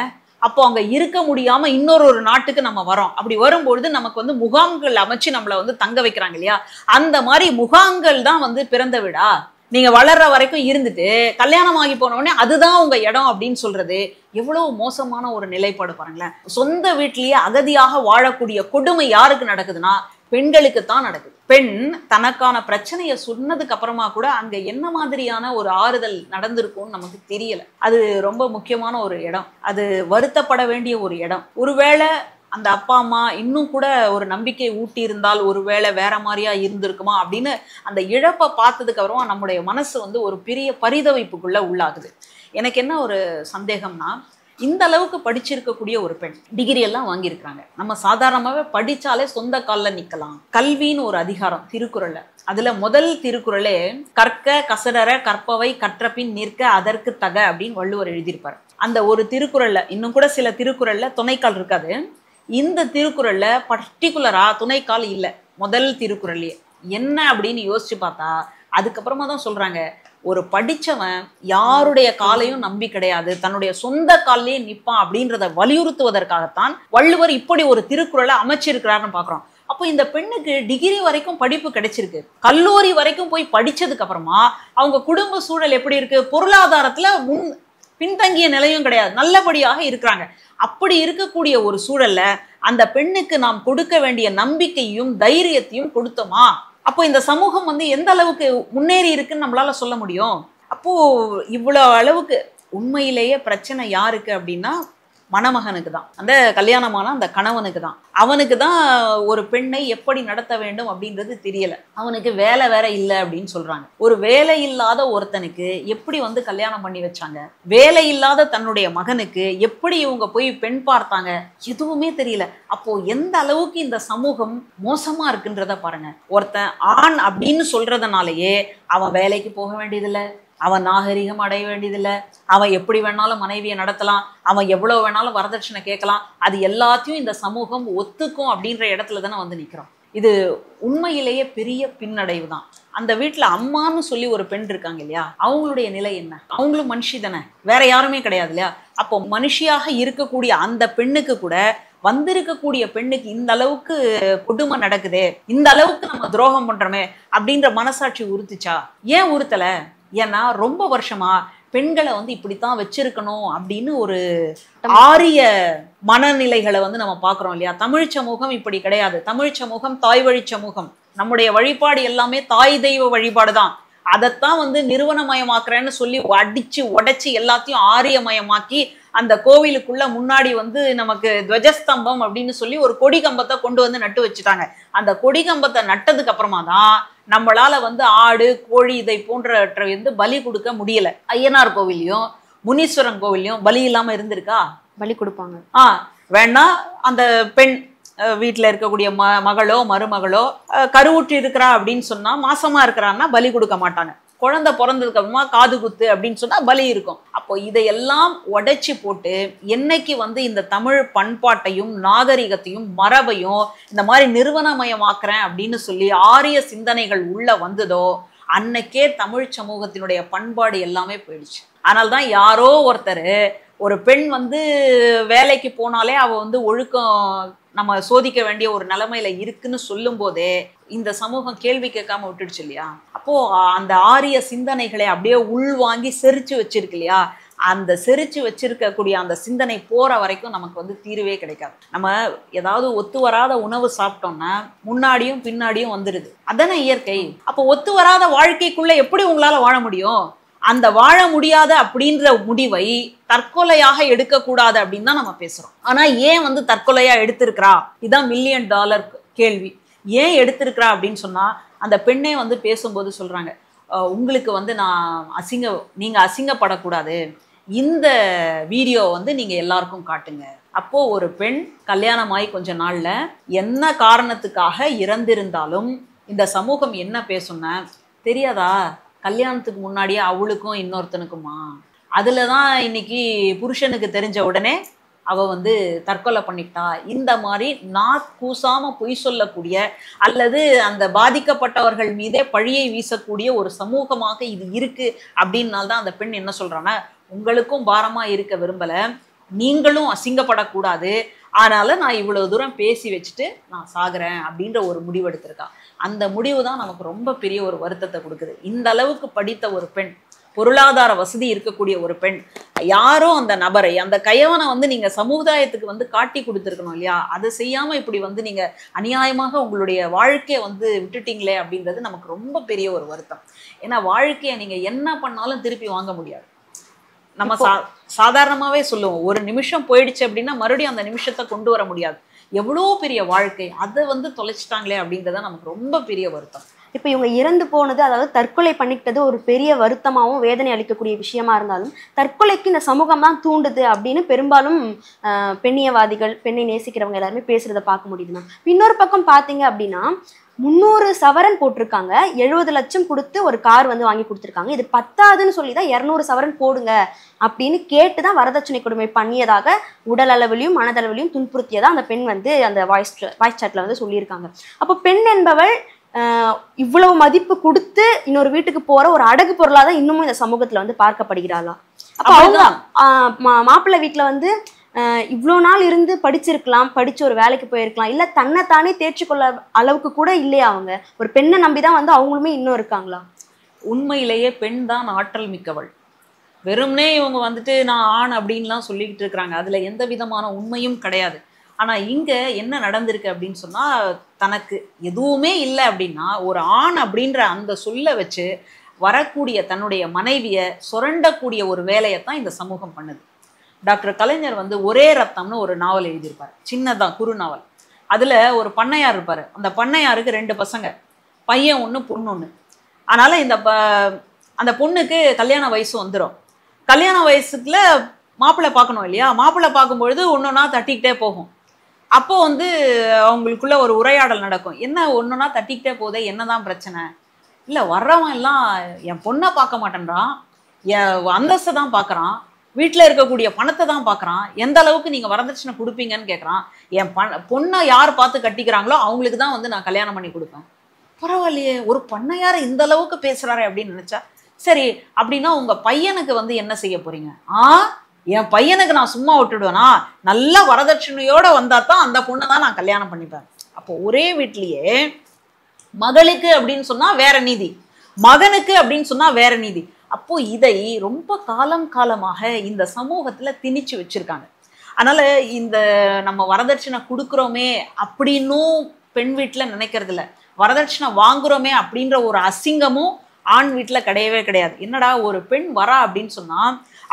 அப்போ அங்க இருக்க முடியாம இன்னொரு நாட்டுக்கு நம்ம வரோம். அப்படி வரும்பொழுது நமக்கு வந்து முகாம்கள் அமைச்சு நம்மளை வந்து தங்க வைக்கிறாங்க இல்லையா? அந்த மாதிரி முகாம்கள் தான் வந்து பிறந்த வீடா? நீங்க வளர்ற வரைக்கும் இருந்துட்டு கல்யாணம் ஆகி போன உடனே அதுதான் உங்க இடம் அப்படின்னு சொல்றது எவ்வளவு மோசமான ஒரு நிலைப்பாடு பாருங்களேன். சொந்த வீட்டிலேயே அகதியாக வாழக்கூடிய கொடுமை யாருக்கு நடக்குதுன்னா பெண்களுக்கு தான் நடக்குது. பெண் தனக்கான பிரச்சனையை சொன்னதுக்கு அப்புறமா கூட அங்க என்ன மாதிரியான ஒரு ஆறுதல் நடந்திருக்கும்னு நமக்கு தெரியல. அது ரொம்ப முக்கியமான ஒரு இடம், அது வருத்தப்பட வேண்டிய ஒரு இடம். ஒருவேளை அந்த அப்பா அம்மா இன்னும் கூட ஒரு நம்பிக்கை ஊட்டி இருந்தால் ஒருவேளை வேற மாதிரியா இருந்திருக்குமா அப்படின்னு அந்த இழப்பை பார்த்ததுக்கு அப்புறமா நம்முடைய மனசு வந்து ஒரு பெரிய பரிதவிப்புக்குள்ள உள்ளாகுது. எனக்கு என்ன ஒரு சந்தேகம்னா, இந்த அளவுக்கு படிச்சிருக்கக்கூடிய ஒரு பெண், டிகிரி எல்லாம் வாங்கியிருக்கிறாங்க. நம்ம சாதாரணமாகவே படிச்சாலே சொந்த காலில் நிற்கலாம். கல்வின்னு ஒரு அதிகாரம் திருக்குறள்ல, அதுல முதல் திருக்குறளே கற்க கசடர கற்பவை கற்றபின் நிற்க அதற்கு தக அப்படின்னு வள்ளுவர் எழுதியிருப்பார். அந்த ஒரு திருக்குறள்ல, இன்னும் கூட சில திருக்குறள்ல துணைக்கால் இருக்காது, இந்த திருக்குறள்ல பர்டிகுலரா துணைக்கால் இல்லை. முதல் திருக்குறள்லயே என்ன அப்படின்னு யோசிச்சு பார்த்தா அதுக்கப்புறமா தான் சொல்றாங்க, ஒரு படிச்சவன் யாருடைய காலையும் நம்பி கிடையாது, தன்னுடைய சொந்த காலிலேயே நிற்பான் அப்படின்றத வலியுறுத்துவதற்காகத்தான் வள்ளுவர் இப்படி ஒரு திருக்குறளை அமைச்சிருக்கிறாருன்னு பாக்குறோம். அப்போ இந்த பெண்ணுக்கு டிகிரி வரைக்கும் படிப்பு கிடைச்சிருக்கு, கல்லூரி வரைக்கும் போய் படிச்சதுக்கு அப்புறமா அவங்க குடும்ப சூழல் எப்படி இருக்கு, பொருளாதாரத்துல பின்தங்கிய நிலையும் கிடையாது, நல்லபடியாக இருக்கிறாங்க. அப்படி இருக்கக்கூடிய ஒரு சூழல்ல அந்த பெண்ணுக்கு நாம் கொடுக்க வேண்டிய நம்பிக்கையும் தைரியத்தையும் கொடுத்தோமா? அப்போ இந்த சமூகம் வந்து எந்த அளவுக்கு முன்னேறி இருக்குன்னு நம்மளால சொல்ல முடியும்? அப்போ இவ்வளவு அளவுக்கு உண்மையிலேயே பிரச்சனை யாருக்கு அப்படின்னா மணமகனுக்கு தான், அந்த கல்யாணமான அந்த கணவனுக்கு தான். அவனுக்கு தான் ஒரு பெண்ணை எப்படி நடத்த வேண்டும் அப்படின்றது தெரியல. அவனுக்கு வேலை வேற இல்லை அப்படின்னு சொல்றாங்க. ஒரு வேலை இல்லாத ஒருத்தனுக்கு எப்படி வந்து கல்யாணம் பண்ணி வச்சாங்க? வேலை இல்லாத தன்னுடைய மகனுக்கு எப்படி இவங்க போய் பெண் பார்த்தாங்க? எதுவுமே தெரியல. அப்போ எந்த அளவுக்கு இந்த சமூகம் மோசமா இருக்குன்றத பாருங்க. ஒருத்தன் ஆண் அப்படின்னு சொல்றதுனாலயே அவன் வேலைக்கு போக வேண்டியதில்லை, அவன் நாகரிகம் அடைய வேண்டியதில்லை, அவன் எப்படி வேணாலும் மனைவியை நடத்தலாம், அவன் எவ்வளவு வேணாலும் வரதட்சணை கேட்கலாம், அது எல்லாத்தையும் இந்த சமூகம் ஒத்துக்கும் அப்படின்ற இடத்துல தானே வந்து நிற்கிறோம். இது உண்மையிலேயே பெரிய பின்னடைவு தான். அந்த வீட்டில் அம்மான்னு சொல்லி ஒரு பெண் இருக்காங்க இல்லையா, அவங்களுடைய நிலை என்ன? அவங்களும் மனுஷி தானே, வேற யாருமே கிடையாது இல்லையா? அப்போ மனுஷியாக இருக்கக்கூடிய அந்த பெண்ணுக்கு கூட வந்திருக்கக்கூடிய பெண்ணுக்கு இந்த அளவுக்கு கொடுமை நடக்குதே, இந்த அளவுக்கு நம்ம துரோகம் பண்றோமே அப்படின்ற மனசாட்சி உறுத்துச்சா? ஏன் உறுத்தல? ஏன்னா ரொம்ப வருஷமா பெண்களை வந்து இப்படித்தான் வச்சிருக்கணும் அப்படின்னு ஒரு ஆரிய மனநிலைகளை வந்து நம்ம பார்க்குறோம் இல்லையா? தமிழ் சமூகம் இப்படி கிடையாது. தமிழ் சமூகம் தாய் வழி சமூகம். நம்முடைய வழிபாடு எல்லாமே தாய் தெய்வ வழிபாடு தான். அதைத்தான் வந்து நிறுவனமயமாக்குறேன்னு சொல்லி அடிச்சு உடைச்சி எல்லாத்தையும் ஆரியமயமாக்கி அந்த கோவிலுக்குள்ள முன்னாடி வந்து நமக்கு துவஜஸ்தம்பம் அப்படின்னு சொல்லி ஒரு கொடி கம்பத்தை கொண்டு வந்து நட்டு வச்சுட்டாங்க. அந்த கொடி கம்பத்தை நட்டதுக்கு அப்புறமா தான் நம்மளால வந்து ஆடு கோழி இதை போன்றவற்றை வந்து பலி கொடுக்க முடியல. ஐயனார் கோவிலையும் முனீஸ்வரன் கோவிலையும் பலி இல்லாம இருந்திருக்கா? பலி கொடுப்பாங்க. வேணா அந்த பெண் வீட்டில் இருக்கக்கூடிய மகளோ மருமகளோ கருவுற்று இருக்கிறா அப்படின்னு சொன்னா, மாசமா இருக்கிறான்னா பலி கொடுக்க மாட்டாங்க. குழந்தை பிறந்ததுக்கு அப்புறமா காது குத்து அப்படின்னு சொன்னா பலி இருக்கும். அப்போ இதையெல்லாம் உடைச்சி போட்டு என்னைக்கு வந்து இந்த தமிழ் பண்பாட்டையும் நாகரிகத்தையும் மரபையும் இந்த மாதிரி நிறுவனமயமாக்குறேன் அப்படின்னு சொல்லி ஆரிய சிந்தனைகள் உள்ள வந்ததோ அன்னைக்கே தமிழ் சமூகத்தினுடைய பண்பாடு எல்லாமே போயிடுச்சு. அதனால்தான் யாரோ ஒருத்தர் ஒரு பெண் வந்து வேலைக்கு போனாலே அவ வந்து ஒழுக்கம் நம்ம சோதிக்க வேண்டிய ஒரு நிலைமையில இருக்குன்னு சொல்லும் போதே இந்த சமூகம் கேள்வி கேட்காம விட்டுடுச்சு இல்லையா? அப்போ அந்த ஆரிய சிந்தனைகளை அப்படியே உள்வாங்கி செரிச்சு வச்சிருக்கு இல்லையா? அந்த செரிச்சு வச்சிருக்கக்கூடிய அந்த சிந்தனை போற வரைக்கும் நமக்கு வந்து தீர்வே கிடைக்காது. நம்ம ஏதாவது ஒத்து வராத உணவு சாப்பிட்டோம்னா முன்னாடியும் பின்னாடியும் வந்துடுது, அதானே இயற்கை. அப்போ ஒத்து வராத வாழ்க்கைக்குள்ள எப்படி உங்களால வாழ முடியும்? அந்த வாழ முடியாத அப்படின்ற முடிவை தற்கொலையாக எடுக்கக்கூடாது அப்படின்னு தான் நம்ம பேசுறோம். ஆனா ஏன் வந்து தற்கொலையா எடுத்திருக்கிறா? இதுதான் $1 மில்லியன் கேள்வி. ஏன் எடுத்திருக்கிறா அப்படின்னு சொன்னா, அந்த பெண்ணே வந்து பேசும்போது சொல்றாங்க, உங்களுக்கு வந்து நீங்க அசிங்கப்படக்கூடாது, இந்த வீடியோ வந்து நீங்க எல்லாருக்கும் காட்டுங்க. அப்போ ஒரு பெண் கல்யாணமாகி கொஞ்ச நாள்ல என்ன காரணத்துக்காக இறந்திருந்தாலும் இந்த சமூகம் என்ன பேசும்னா, தெரியாதா கல்யாணத்துக்கு முன்னாடியே அவளுக்கும் இன்னொருத்தனுக்குமா, அதுல தான் இன்னைக்கு புருஷனுக்கு தெரிஞ்ச உடனே அவ வந்து தற்கொலை பண்ணிட்டா. இந்த மாதிரி கூசாம பொய் சொல்லக்கூடிய அல்லது அந்த பாதிக்கப்பட்டவர்கள் மீதே பழியை வீசக்கூடிய ஒரு சமூகமாக இது இருக்கு. அப்படின்னால்தான் அந்த பெண் என்ன சொல்றான்னா, உங்களுக்கும் பாரமா இருக்க விரும்பல, நீங்களும் அசிங்கப்படக்கூடாது, அதனால நான் இவ்வளவு தூரம் பேசி வச்சுட்டு நான் சாகுறேன் அப்படின்ற ஒரு முடிவு எடுத்திருக்கா. அந்த முடிவு தான் நமக்கு ரொம்ப பெரிய ஒரு வருத்தத்தை கொடுக்குது. இந்த அளவுக்கு படித்த ஒரு பெண், பொருளாதார வசதி இருக்கக்கூடிய ஒரு பெண், யாரோ அந்த நபரை, அந்த கயவனை வந்து நீங்க சமுதாயத்துக்கு வந்து காட்டி கொடுத்துருக்கணும் இல்லையா? அதை செய்யாம இப்படி வந்து நீங்க அநியாயமாக உங்களுடைய வாழ்க்கையை வந்து விட்டுட்டீங்களே அப்படின்றது நமக்கு ரொம்ப பெரிய ஒரு வருத்தம். ஏன்னா வாழ்க்கையை நீங்க என்ன பண்ணாலும் திருப்பி வாங்க முடியாது. நம்ம சாதாரணமாவே சொல்லுவோம், ஒரு நிமிஷம் போயிடுச்சு அப்படின்னா மறுபடியும் அந்த நிமிஷத்தை கொண்டு வர முடியாது. எவ்வளோ பெரிய வாழ்க்கை, அதை வந்து தொலைச்சிட்டாங்களே அப்படின்றத நமக்கு ரொம்ப பெரிய வருத்தம். இப்போ இவங்க இறந்து போனது, அதாவது தற்கொலை பண்ணிக்கிட்டது ஒரு பெரிய வருத்தமாகவும் வேதனை அளிக்கக்கூடிய விஷயமா இருந்தாலும், தற்கொலைக்கு இந்த சமூகம் தான் தூண்டுது அப்படின்னு பெரும்பாலும் பெண்ணியவாதிகள், பெண்ணை நேசிக்கிறவங்க எல்லாருமே பேசுறதை பார்க்க முடியுதுன்னா, இன்னொரு பக்கம் பார்த்தீங்க அப்படின்னா 300 சவரன் போட்டிருக்காங்க, 70 லட்சம் கொடுத்து ஒரு கார் வந்து வாங்கி கொடுத்துருக்காங்க. இது பத்தாதுன்னு சொல்லி தான் 200 சவரன் போடுங்க அப்படின்னு கேட்டு தான் வரதட்சணை கொடுமை பண்ணியதாக உடல் அளவிலையும் மனதளவிலையும் துன்புறுத்தியதாக அந்த பெண் வந்து அந்த வாய்ஸ் சாட்ல வந்து சொல்லியிருக்காங்க. அப்போ பெண் என்பவள் இவ்வளவு மதிப்பு கொடுத்து இன்னொரு வீட்டுக்கு போற ஒரு அடகு பொருளாதான் இன்னமும் இந்த சமூகத்துல வந்து பார்க்கப்படுகிறாளா? அப்ப அவங்க மாப்பிள்ளை வீட்டுல வந்து இவ்வளோ நாள் இருந்து படிச்சிருக்கலாம், படிச்சு ஒரு வேலைக்கு போயிருக்கலாம், இல்ல தன்னைத்தானே தேர்ச்சிக்கொள்ள அளவுக்கு கூட இல்லையா? அவங்க ஒரு பெண்ணை நம்பிதான் வந்து அவங்களுமே இன்னும் இருக்காங்களா? உண்மையிலேயே பெண் தான் ஆற்றல் மிக்கவள். வெறும்னே இவங்க வந்துட்டு நான் ஆண் அப்படின்லாம் சொல்லிக்கிட்டு இருக்கிறாங்க, அதுல எந்த விதமான உண்மையும் கிடையாது. ஆனா இங்க என்ன நடந்திருக்கு அப்படின்னு சொன்னா, தனக்கு எதுவுமே இல்லை அப்படின்னா ஒரு ஆண் அப்படின்ற அந்த சொல்ல வச்சு வரக்கூடிய தன்னுடைய மனைவியை சுரண்டக்கூடிய ஒரு வேலையைத்தான் இந்த சமூகம் பண்ணுது. டாக்டர் கலைஞர் வந்து ஒரே ரத்தம்னு ஒரு நாவல் எழுதியிருப்பார், சின்னதான் குறு நாவல். அதுல ஒரு பண்ணையார் இருப்பாரு, அந்த பண்ணையாருக்கு 2 பசங்க, பையன் 1 பொண்ணு 1. அதனால அந்த பொண்ணுக்கு கல்யாண வயசு வந்துடும். கல்யாண வயசுல மாப்பிள்ளை பார்க்கணும் இல்லையா? மாப்பிள்ளை பார்க்கும்பொழுது ஒன்னொன்னா தட்டிக்கிட்டே போகும். அப்போ வந்து அவங்களுக்குள்ள ஒரு உரையாடல் நடக்கும், என்ன ஒன்னொன்னா தட்டிக்கிட்டே போதே, என்னதான் பிரச்சனை? இல்லை வர்றவன் எல்லாம் என் பொண்ணை பார்க்க மாட்டேன்றான், என் அந்தஸ்தை தான் பார்க்குறான், வீட்டில் இருக்கக்கூடிய பணத்தை தான் பார்க்குறான், எந்த அளவுக்கு நீங்கள் வரதட்சணை கொடுப்பீங்கன்னு கேட்குறான். என் பொண்ணை யார் பார்த்து கட்டிக்கிறாங்களோ அவங்களுக்கு தான் வந்து நான் கல்யாணம் பண்ணி கொடுப்பேன். பரவாயில்லையே, ஒரு பண்ணையார் இந்த அளவுக்கு பேசுகிறாரு அப்படின்னு நினச்சா, சரி அப்படின்னா உங்கள் பையனுக்கு வந்து என்ன செய்ய போகிறீங்க? என் பையனுக்கு நான் சும்மா விட்டுடுவேனா? நல்ல வரதட்சணையோடு வந்தால் தான் அந்த பொண்ணை தான் நான் கல்யாணம் பண்ணிப்பேன். அப்போ ஒரே வீட்லேயே மகளுக்கு அப்படின்னு சொன்னால் வேற நீதி, மகனுக்கு அப்படின்னு சொன்னால் வேற நீதி. அப்போ இதை ரொம்ப காலமாக இந்த சமூகத்துல திணிச்சு வச்சிருக்காங்க. அதனால இந்த நம்ம வரதட்சணை கொடுக்குறோமே அப்படின்னும் பெண் வீட்டுல நினைக்கிறது இல்லை, வரதட்சணை வாங்குறோமே அப்படின்ற ஒரு அசிங்கமும் ஆண் வீட்டுல கிடையவே கிடையாது. என்னடா ஒரு பெண் வரா அப்படின்னு சொன்னா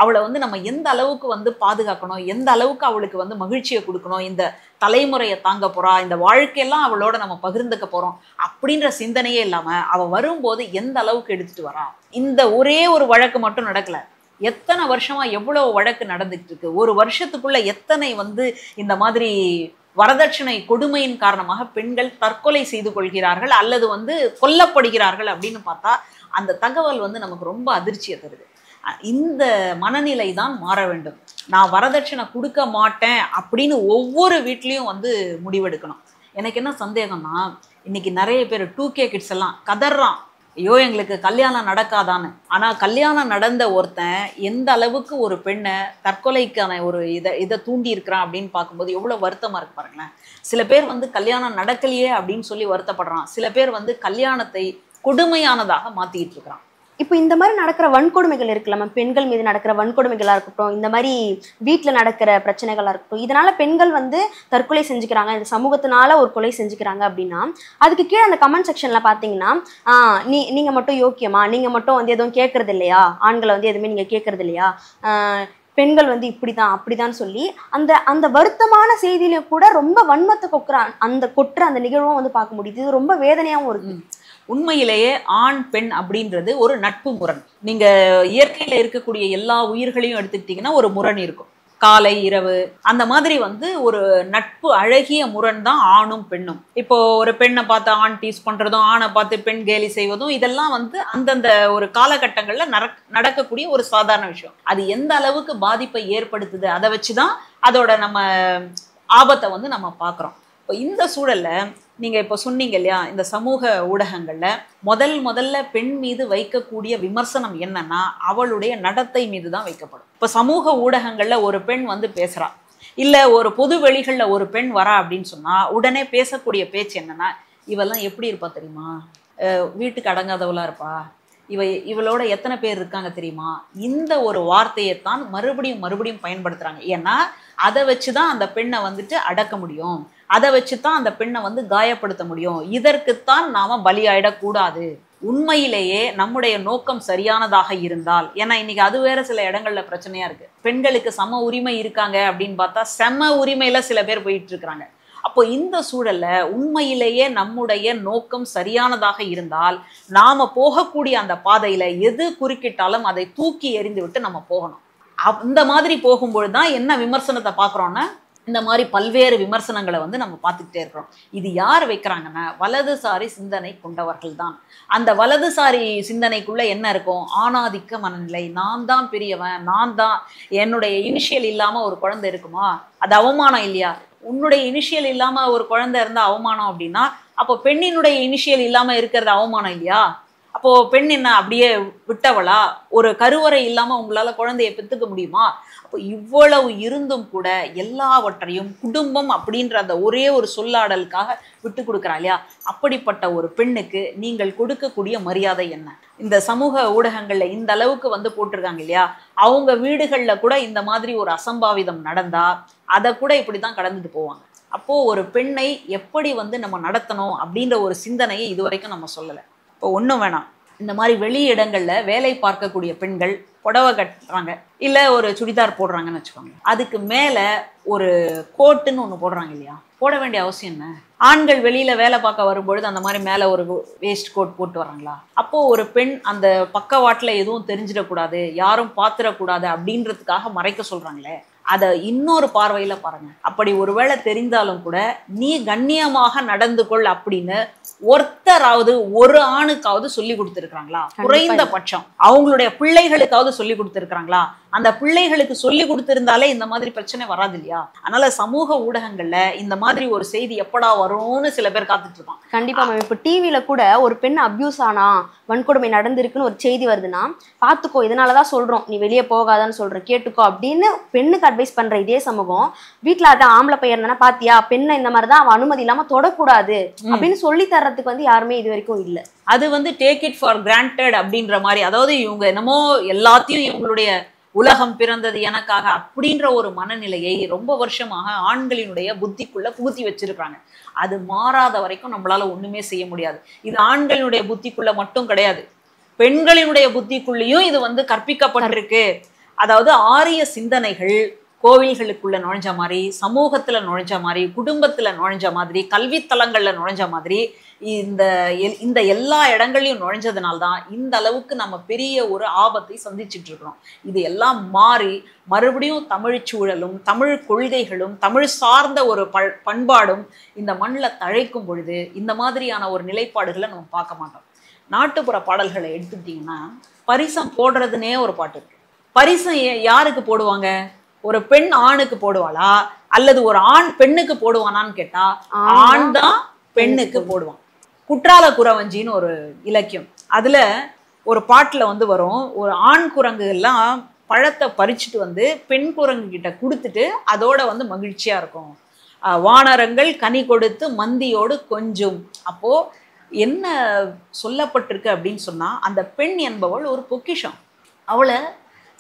அவளை வந்து நம்ம எந்த அளவுக்கு வந்து பாதுகாக்கணும், எந்த அளவுக்கு அவளுக்கு வந்து மகிழ்ச்சியை கொடுக்கணும், இந்த தலைமுறையை தாங்க போறா, இந்த வாழ்க்கையெல்லாம் அவளோட நம்ம பகிர்ந்துக்க போறோம் அப்படின்ற சிந்தனையே இல்லாம அவ வரும்போது எந்த அளவுக்கு எடுத்துட்டு வரா. இந்த ஒரே ஒரு வழக்கு மட்டும் நடக்கல, எத்தனை வருஷமா எவ்வளவு வழக்கு நடந்துட்டு இருக்கு. ஒரு வருஷத்துக்குள்ள எத்தனை வந்து இந்த மாதிரி வரதட்சணை கொடுமையின் காரணமாக பெண்கள் தற்கொலை செய்து கொள்கிறார்கள் அல்லது வந்து கொல்லப்படுகிறார்கள் அப்படின்னு பார்த்தா அந்த தகவல் வந்து நமக்கு ரொம்ப அதிர்ச்சியை தருது. இந்த மனநிலை தான் மாற வேண்டும். நான் வரதட்சணை கொடுக்க மாட்டேன் அப்படின்னு ஒவ்வொரு வீட்லேயும் வந்து முடிவெடுக்கணும். எனக்கு என்ன சந்தேகம்னா, இன்னைக்கு நிறைய பேர் 2K கிட்ஸ் எல்லாம் கதறான், ஐயோ எங்களுக்கு கல்யாணம் நடக்காதான்னு. ஆனால் கல்யாணம் நடந்த ஒருத்தன் எந்த அளவுக்கு ஒரு பெண்ணை தற்கொலைக்கான ஒரு இதை தூண்டி இருக்கிறான் அப்படின்னு பார்க்கும்போது எவ்வளோ வருத்தமாக இருக்கு பாருங்களேன். சில பேர் வந்து கல்யாணம் நடக்கலையே அப்படின்னு சொல்லி வருத்தப்படுறான், சில பேர் வந்து கல்யாணத்தை கொடுமையானதாக மாற்றிக்கிட்டு இருக்கிறான். இப்போ இந்த மாதிரி நடக்கிற வன்கொடுமைகள் இருக்குல்ல, நம்ம பெண்கள் மீது நடக்கிற வன்கொடுமைகளாக இருக்கட்டும், இந்த மாதிரி வீட்டில் நடக்கிற பிரச்சனைகளாக இருக்கட்டும், இதனால பெண்கள் வந்து தற்கொலை செஞ்சுக்கிறாங்க, இந்த சமூகத்தினால ஒரு கொலை செஞ்சுக்கிறாங்க அப்படின்னா, அதுக்கு கீழே அந்த கமெண்ட் செக்ஷனில் பார்த்தீங்கன்னா, நீங்கள் மட்டும் யோக்கியமா, நீங்கள் மட்டும் வந்து எதுவும் கேட்கறது இல்லையா, ஆண்களை வந்து எதுவுமே நீங்கள் கேட்கறது இல்லையா, பெண்கள் வந்து இப்படிதான் அப்படிதான் சொல்லி அந்த அந்த வருத்தமான செய்தியிலையும் கூட ரொம்ப வன்மத்தை கொட்டுற அந்த நிகழ்வும் வந்து பார்க்க முடியுது. இது ரொம்ப வேதனையாகவும் இருக்கு. உண்மையிலேயே ஆண் பெண் அப்படின்றது ஒரு நட்பு முரண். நீங்க இயற்கையில இருக்கக்கூடிய எல்லா உயிர்களையும் எடுத்துக்கிட்டீங்கன்னா ஒரு முரண் இருக்கும். காலை இரவு அந்த மாதிரி வந்து ஒரு நட்பு அழகிய முரண் தான் ஆணும் பெண்ணும். இப்போ ஒரு பெண்ணை பார்த்து ஆண் டீஸ் பண்றதும், ஆணை பார்த்து பெண் கேலி செய்வதும், இதெல்லாம் வந்து அந்தந்த ஒரு காலகட்டங்கள்ல நடக்கக்கூடிய ஒரு சாதாரண விஷயம். அது எந்த அளவுக்கு பாதிப்பை ஏற்படுத்துது அதை வச்சுதான் அதோட நம்ம ஆபத்தை வந்து நம்ம பார்க்குறோம். இப்போ இந்த சூழல்ல நீங்க இப்போ சொன்னீங்க இல்லையா, இந்த சமூக ஊடகங்கள்ல முதல்ல பெண் மீது வைக்கக்கூடிய விமர்சனம் என்னன்னா அவளுடைய நடத்தை மீது தான் வைக்கப்படும். இப்போ சமூக ஊடகங்கள்ல ஒரு பெண் வந்து பேசுறா, இல்ல ஒரு பொது வெளிகள்ல ஒரு பெண் வரா அப்படின்னு சொன்னா உடனே பேசக்கூடிய பேச்சு என்னன்னா, இவெல்லாம் எப்படி இருப்பா தெரியுமா, வீட்டுக்கு அடங்காதவளா இருப்பா, இவளோட எத்தனை பேர் இருக்காங்க தெரியுமா, இந்த ஒரு வார்த்தையைத்தான் மறுபடியும் பயன்படுத்துறாங்க. ஏன்னா அதை வச்சுதான் அந்த பெண்ணை வந்துட்டு அடக்க முடியும், அதை வச்சுதான் அந்த பெண்ணை வந்து காயப்படுத்த முடியும். இதற்குத்தான் நாம பலியாயிடக்கூடாது. உண்மையிலேயே நம்முடைய நோக்கம் சரியானதாக இருந்தால், ஏன்னா இன்னைக்கு அது வேற சில இடங்கள்ல பிரச்சனையா இருக்கு. பெண்களுக்கு சம உரிமை இருக்காங்க அப்படின்னு பார்த்தா செம உரிமையில சில பேர் போயிட்டு இருக்கிறாங்க. அப்போ இந்த சூழல்ல உண்மையிலேயே நம்முடைய நோக்கம் சரியானதாக இருந்தால் நாம போகக்கூடிய அந்த பாதையில எது குறுக்கிட்டாலும் அதை தூக்கி எறிந்து விட்டு நம்ம போகணும். அந்த மாதிரி போகும்பொழுது தான் என்ன விமர்சனத்தை பார்க்குறோன்னா இந்த மாதிரி பல்வேறு விமர்சனங்களை வந்து நம்ம பார்த்துக்கிட்டே இருக்கிறோம். இது யார் வைக்கிறாங்கன்னா வலதுசாரி சிந்தனை கொண்டவர்கள் தான். அந்த வலதுசாரி சிந்தனைக்குள்ள என்ன இருக்கும், ஆணாதிக்க மனநிலை, நான் தான் பெரியவன், நான் தான், என்னுடைய இனிஷியல் இல்லாம ஒரு குழந்தை இருக்குமா, அது அவமானம் இல்லையா, உன்னுடைய இனிஷியல் இல்லாம ஒரு குழந்தை இருந்தா அவமானம் அப்படின்னா அப்போ பெண்ணினுடைய இனிஷியல் இல்லாம இருக்கிறது அவமானம் இல்லையா, அப்போ பெண் என்ன அப்படியே விட்டவளா, ஒரு கருவறை இல்லாம உங்களால குழந்தைய பெத்துக்க முடியுமா. அப்போ இவ்வளவு இருந்தும் கூட எல்லாவற்றையும் குடும்பம் அப்படின்ற அந்த ஒரே ஒரு சொல்லாடலுக்காக விட்டு கொடுக்குறா இல்லையா, அப்படிப்பட்ட ஒரு பெண்ணுக்கு நீங்கள் கொடுக்கக்கூடிய மரியாதை என்ன. இந்த சமூக ஊடகங்கள்ல இந்த அளவுக்கு வந்து போட்டிருக்காங்க இல்லையா, அவங்க வீடுகள்ல கூட இந்த மாதிரி ஒரு அசம்பாவிதம் நடந்தா அதை கூட இப்படிதான் கடந்துட்டு போவாங்க. அப்போ ஒரு பெண்ணை எப்படி வந்து நம்ம நடத்தணும் அப்படின்ற ஒரு சிந்தனையை இதுவரைக்கும் நம்ம சொல்லலை. இப்போ ஒன்றும் வேணாம், இந்த மாதிரி வெளி இடங்கள்ல வேலை பார்க்கக்கூடிய பெண்கள் புடவை கட்டுறாங்க, இல்லை ஒரு சுடிதார் போடுறாங்கன்னு வச்சுக்கோங்க, அதுக்கு மேலே ஒரு கோட்டுன்னு ஒன்று போடுறாங்க இல்லையா, போட வேண்டிய அவசியம் என்ன. ஆண்கள் வெளியில வேலை பார்க்க வரும்பொழுது அந்த மாதிரி மேலே ஒரு வேஸ்ட் கோட் போட்டு வராங்களா. அப்போ ஒரு பெண் அந்த பக்கவாட்டில் எதுவும் தெரிஞ்சிடக்கூடாது, யாரும் பார்த்துடக்கூடாது அப்படின்றதுக்காக மறைக்க சொல்றாங்களே, அதை இன்னொரு பார்வையில பாருங்க. அப்படி ஒருவேளை தெரிந்தாலும் கூட நீ கண்ணியமாக நடந்து கொள் அப்படின்னு ஒருத்தராவது ஒரு ஆணுக்காவது சொல்லி கொடுத்துருக்காங்களா, குறைந்த பட்சம் அவங்களுடைய பிள்ளைகளுக்காவது சொல்லி கொடுத்துருக்காங்களா. அந்த பிள்ளைகளுக்கு சொல்லி கொடுத்திருந்தாலே இந்த மாதிரி பிரச்சனை வராது இல்லையா. அதனால சமூக ஊடகங்கள்ல இந்த மாதிரி ஒரு செய்தி எப்படா வரும்னு சில பேர் காத்துட்டு இருப்பான். கண்டிப்பா மேம். இப்போ டிவியில கூட ஒரு பெண் அபியூஸ் ஆனா, வன்கொடுமை நடந்திருக்குன்னு ஒரு செய்தி வருதுன்னா பாத்துக்கோ, இதனாலதான் சொல்றோம் நீ வெளியே போகாதான்னு சொல்றேன் கேட்டுக்கோ அப்படின்னு பெண்ணுக்கு அட்வைஸ் பண்ற இதே சமூகம் வீட்டுல அதான் ஆம்பளை பையன் இருந்தானா பாத்தியா, பெண்ணை இந்த மாதிரிதான் அவன் அனுமதி இல்லாம தொடக்கூடாது அப்படின்னு சொல்லி தர்றதுக்கு வந்து யாருமே இது வரைக்கும் இல்லை. அது வந்து டேக் இட் ஃபார் கிராண்டட் அப்படின்ற மாதிரி, அதாவது இவங்க என்னமோ எல்லாத்தையும் இவங்களுடைய உலகம் பிறந்தது எனக்காக அப்படின்ற ஒரு மனநிலையை ரொம்ப வருஷமாக ஆண்களினுடைய புத்திக்குள்ள புகுத்தி வச்சிருக்காங்க. அது மாறாத வரைக்கும் நம்மளால ஒண்ணுமே செய்ய முடியாது. இது ஆண்களினுடைய புத்திக்குள்ள மட்டும் கிடையாது, பெண்களினுடைய புத்திக்குள்ளேயும் இது வந்து கற்பிக்கப்பட்டிருக்கு. அதாவது ஆரிய சிந்தனைகள் கோவில்களுக்குள்ள நுழைஞ்ச மாதிரி, சமூகத்துல நுழைஞ்ச மாதிரி, குடும்பத்துல நுழைஞ்ச மாதிரி, கல்வித்தலங்கள்ல நுழைஞ்ச மாதிரி, இந்த எல்லா இடங்களையும் நுழைஞ்சதுனால்தான் இந்த அளவுக்கு நம்ம பெரிய ஒரு ஆபத்தை சந்திச்சுட்டு இருக்கிறோம். இது எல்லாம் மாறி மறுபடியும் தமிழ் சூழலும் தமிழ் கொள்கைகளும் தமிழ் சார்ந்த ஒரு பண்பாடும் இந்த மண்ணில் தழைக்கும் பொழுது இந்த மாதிரியான ஒரு நிலைப்பாடுகளை நம்ம பார்க்க மாட்டோம். நாட்டுப்புற பாடல்களை எடுத்துக்கிட்டிங்கன்னா பரிசம் போடுறதுனே ஒரு பாட்டு இருக்கு. பரிசம் யாருக்கு போடுவாங்க, ஒரு பெண் ஆணுக்கு போடுவாளா அல்லது ஒரு ஆண் பெண்ணுக்கு போடுவானான்னு கேட்டா ஆண் தான் பெண்ணுக்கு போடுவான். குற்றால குறவஞ்சின்னு ஒரு இலக்கியம், அதுல ஒரு பாட்டுல வந்து வரும், ஒரு ஆண் குரங்கு எல்லாம் பழத்தை பறிச்சுட்டு வந்து பெண் குரங்கு கிட்ட கொடுத்துட்டு அதோட வந்து மகிழ்ச்சியா இருக்கும், வானரங்கள் கனி கொடுத்து மந்தியோடு கொஞ்சம். அப்போ என்ன சொல்லப்பட்டிருக்கு அப்படின்னு சொன்னா, அந்த பெண் என்பவள் ஒரு பொக்கிஷம், அவளை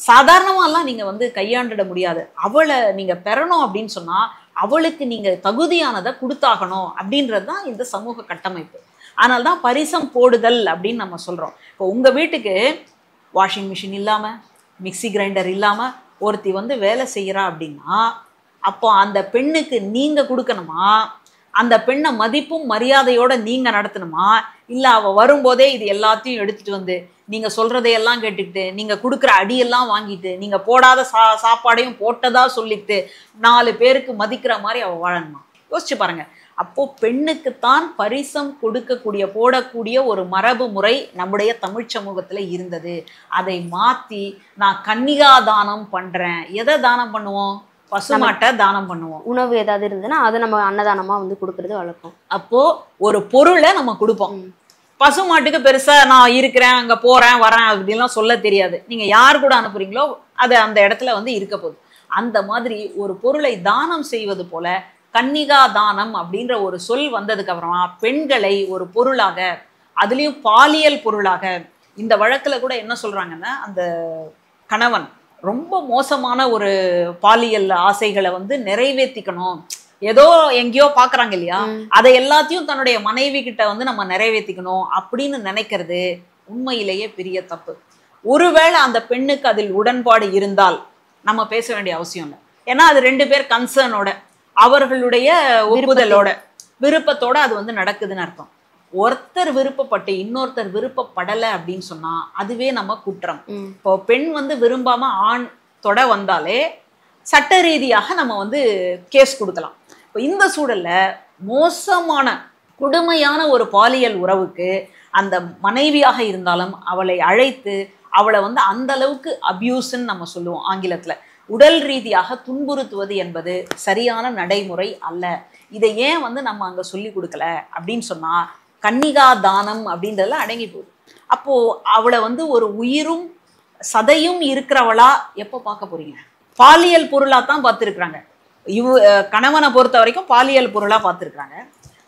சாதாரணமாலாம் நீங்க வந்து கையாண்டிட முடியாது. அவளை நீங்க பெறணும் அப்படின்னு சொன்னா அவளுக்கு நீங்க தகுதியானதை கொடுத்தாகணும் அப்படின்றது தான் இந்த சமூக கட்டமைப்பு. அதனால தான் பரிசம் போடுதல் அப்படின்னு நம்ம சொல்றோம். இப்போ உங்க வீட்டுக்கு வாஷிங் மிஷின் இல்லாம, மிக்சி கிரைண்டர் இல்லாம ஒருத்தி வந்து வேலை செய்யறா அப்படின்னா அப்போ அந்த பெண்ணுக்கு நீங்க கொடுக்கணுமா, அந்த பெண்ணை மதிப்பும் மரியாதையோட நீங்க நடத்தணுமா, இல்லை அவ வரும்போதே இது எல்லாத்தையும் எடுத்துட்டு வந்து நீங்க சொல்றதையெல்லாம் கேட்டுக்கிட்டு, நீங்க கொடுக்குற அடியெல்லாம் வாங்கிட்டு, நீங்க போடாத சாப்பாடையும் போட்டதா சொல்லிட்டு 4 பேருக்கு மதிக்கிற மாதிரி அவ வாழணுமா? யோசிச்சு பாருங்க. அப்போ பெண்ணுக்குத்தான் பரிசம் கொடுக்கக்கூடிய போடக்கூடிய ஒரு மரபு முறை நம்முடைய தமிழ் சமூகத்துல இருந்தது. அதை மாத்தி நான் கன்னிகா தானம் பண்றேன். எதை தானம் பண்ணுவோம்? பசுமாட்டை தானம் பண்ணுவோம். உணவு ஏதாவது இருந்ததுன்னா அதை நம்ம அன்னதானமா வந்து கொடுக்கறது வழக்கம். அப்போ ஒரு பொருளை நம்ம கொடுப்போம். பசுமாட்டுக்கு பெருசா நான் இருக்கிறேன், அங்க போறேன் வரேன் அப்படின்லாம் சொல்ல தெரியாது. நீங்க யார் கூட அனுப்புறீங்களோ அது அந்த இடத்துல வந்து இருக்க போகுது. அந்த மாதிரி ஒரு பொருளை தானம் செய்வது போல கன்னிகா தானம் அப்படின்ற ஒரு சொல் வந்ததுக்கு அப்புறமா பெண்களை ஒரு பொருளாக, அதுலயும் பாலியல் பொருளாக, இந்த வழக்குல கூட என்ன சொல்றாங்கன்னா, அந்த கணவன் ரொம்ப மோசமான ஒரு பாலியல் ஆசைகளை வந்து நிறைவேற்றிக்கணும், ஏதோ எங்கேயோ பாக்குறாங்க இல்லையா, அதை எல்லாத்தையும் தன்னுடைய மனைவி கிட்ட வந்து நம்ம நிறைவேற்றிக்கணும் அப்படின்னு நினைக்கிறது உண்மையிலேயே பெரிய தப்பு. ஒருவேளை அந்த பெண்ணுக்கு அதில் உடன்பாடு இருந்தால் நம்ம பேச வேண்டிய அவசியம் இல்லை. ஏன்னா அது 2 பேர் கன்சர்னோட, அவர்களுடைய ஒப்புதலோட, விருப்பத்தோட அது வந்து நடக்குதுன்னு அர்த்தம். ஒருத்தர் விருப்பப்பட்டு இன்னொருத்தர் விருப்பப்படலை அப்படின்னு சொன்னா அதுவே நம்ம குற்றம். இப்போ பெண் வந்து விரும்பாம ஆண் தொட வந்தாலே சட்ட ரீதியாக நம்ம வந்து கேஸ் கொடுக்கலாம். இப்போ இந்த சூழல்ல மோசமான கொடுமையான ஒரு பாலியல் உறவுக்கு அந்த மனைவியாக இருந்தாலும் அவளை அழைத்து அவளை வந்து அந்த அளவுக்கு அபியூஸ்ன்னு நம்ம சொல்லுவோம் ஆங்கிலத்துல, உடல் ரீதியாக துன்புறுத்துவது என்பது சரியான நடைமுறை அல்ல. இதை ஏன் வந்து நம்ம அங்க சொல்லி கொடுக்கல அப்படின்னு சொன்னா கன்னிகா தானம் அப்படின்றதுல அடங்கி போகுது. அப்போ அவளை வந்து ஒரு உயிரும் சதையும் இருக்கிறவளா எப்போ பார்க்க போறீங்க? பாலியல் பொருளா தான் பார்த்துருக்குறாங்க. கணவனை பொறுத்த வரைக்கும் பாலியல் பொருளா பார்த்துருக்குறாங்க.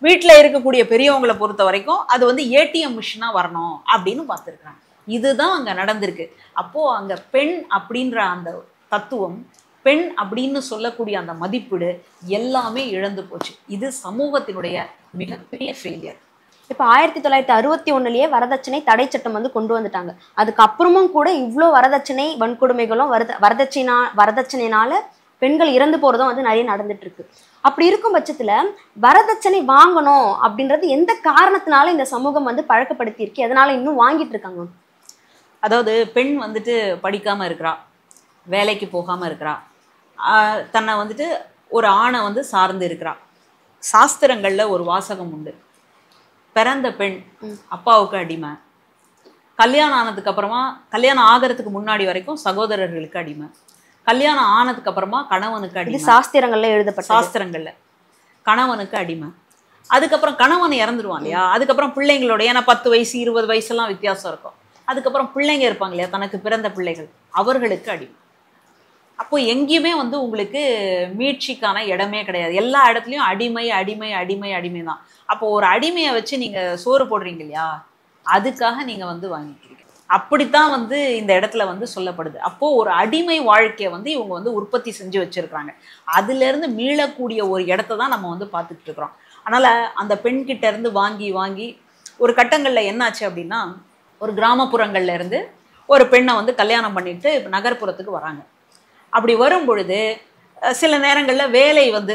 வீட்டில் இருக்கக்கூடிய பெரியவங்களை பொறுத்த வரைக்கும் அது வந்து ஏடிஎம் மிஷினா வரணும் அப்படின்னு பார்த்துருக்குறாங்க. இதுதான் அங்க நடந்திருக்கு. அப்போ அங்க பெண் அப்படின்ற அந்த தத்துவம், பெண் அப்படின்னு சொல்லக்கூடிய அந்த மதிப்பீடு எல்லாமே இழந்து போச்சு. இது சமூகத்தினுடைய மிகப்பெரிய ஃபெயிலியர். இப்போ 1961 வரதட்சணை தடை சட்டம் வந்து கொண்டு வந்துட்டாங்க. அதுக்கப்புறமும் கூட இவ்வளோ வரதட்சணை வன்கொடுமைகளும் வரதட்சணையினால பெண்கள் இறந்து போறதும் வந்து நிறைய நடந்துட்டு இருக்கு. அப்படி இருக்கும் பட்சத்துல வரதட்சணை வாங்கணும் அப்படின்றது எந்த காரணத்தினால இந்த சமூகம் வந்து பழக்கப்படுத்தி இருக்கு, அதனால இன்னும் வாங்கிட்டு இருக்காங்க? அதாவது பெண் வந்துட்டு படிக்காம இருக்கிறா, வேலைக்கு போகாம இருக்கிறா, தன்னை வந்துட்டு ஒரு ஆணை வந்து சார்ந்து இருக்கிறா. சாஸ்திரங்கள்ல ஒரு வாசகம் உண்டு, பிறந்த பெண் அப்பாவுக்கு அடிமை, கல்யாணம் ஆனதுக்கு அப்புறமா, கல்யாணம் ஆகிறதுக்கு முன்னாடி வரைக்கும் சகோதரர்களுக்கு அடிமை, கல்யாணம் ஆனதுக்கு அப்புறமா கணவனுக்கு அடிமை. சாஸ்திரங்கள்ல எழுதப்பட்ட சாஸ்திரங்கள்ல கணவனுக்கு அடிமை. அதுக்கப்புறம் கணவன் இறந்துருவான் இல்லையா, அதுக்கப்புறம் பிள்ளைங்களோட, ஏன்னா 10 வயசு 20 வயசுலாம் வித்தியாசம் இருக்கும், அதுக்கப்புறம் பிள்ளைங்க இருப்பாங்க இல்லையா, தனக்கு பிறந்த பிள்ளைகள், அவர்களுக்கு அடிமை. அப்போ எங்கேயுமே வந்து உங்களுக்கு மீட்சிக்கான இடமே கிடையாது. எல்லா இடத்துலையும் அடிமை அடிமை அடிமை அடிமை தான். அப்போ ஒரு அடிமையை வச்சு நீங்க சோறு போடுறீங்க இல்லையா, அதுக்காக நீங்க வந்து வாங்கிக்கிறீங்க. அப்படித்தான் வந்து இந்த இடத்துல வந்து சொல்லப்படுது. அப்போ ஒரு அடிமை வாழ்க்கையை வந்து இவங்க வந்து உற்பத்தி செஞ்சு வச்சிருக்காங்க. அதுல இருந்து மீளக்கூடிய ஒரு இடத்த தான் நம்ம வந்து பார்த்துட்டு இருக்கிறோம். அதனால அந்த பெண்கிட்ட இருந்து வாங்கி வாங்கி ஒரு கட்டங்கள்ல என்னாச்சு அப்படின்னா, ஒரு கிராமப்புறங்கள்ல இருந்து ஒரு பெண்ணை வந்து கல்யாணம் பண்ணிட்டு நகர்ப்புறத்துக்கு வராங்க. அப்படி வரும் பொழுது சில நேரங்களில் வேலை வந்து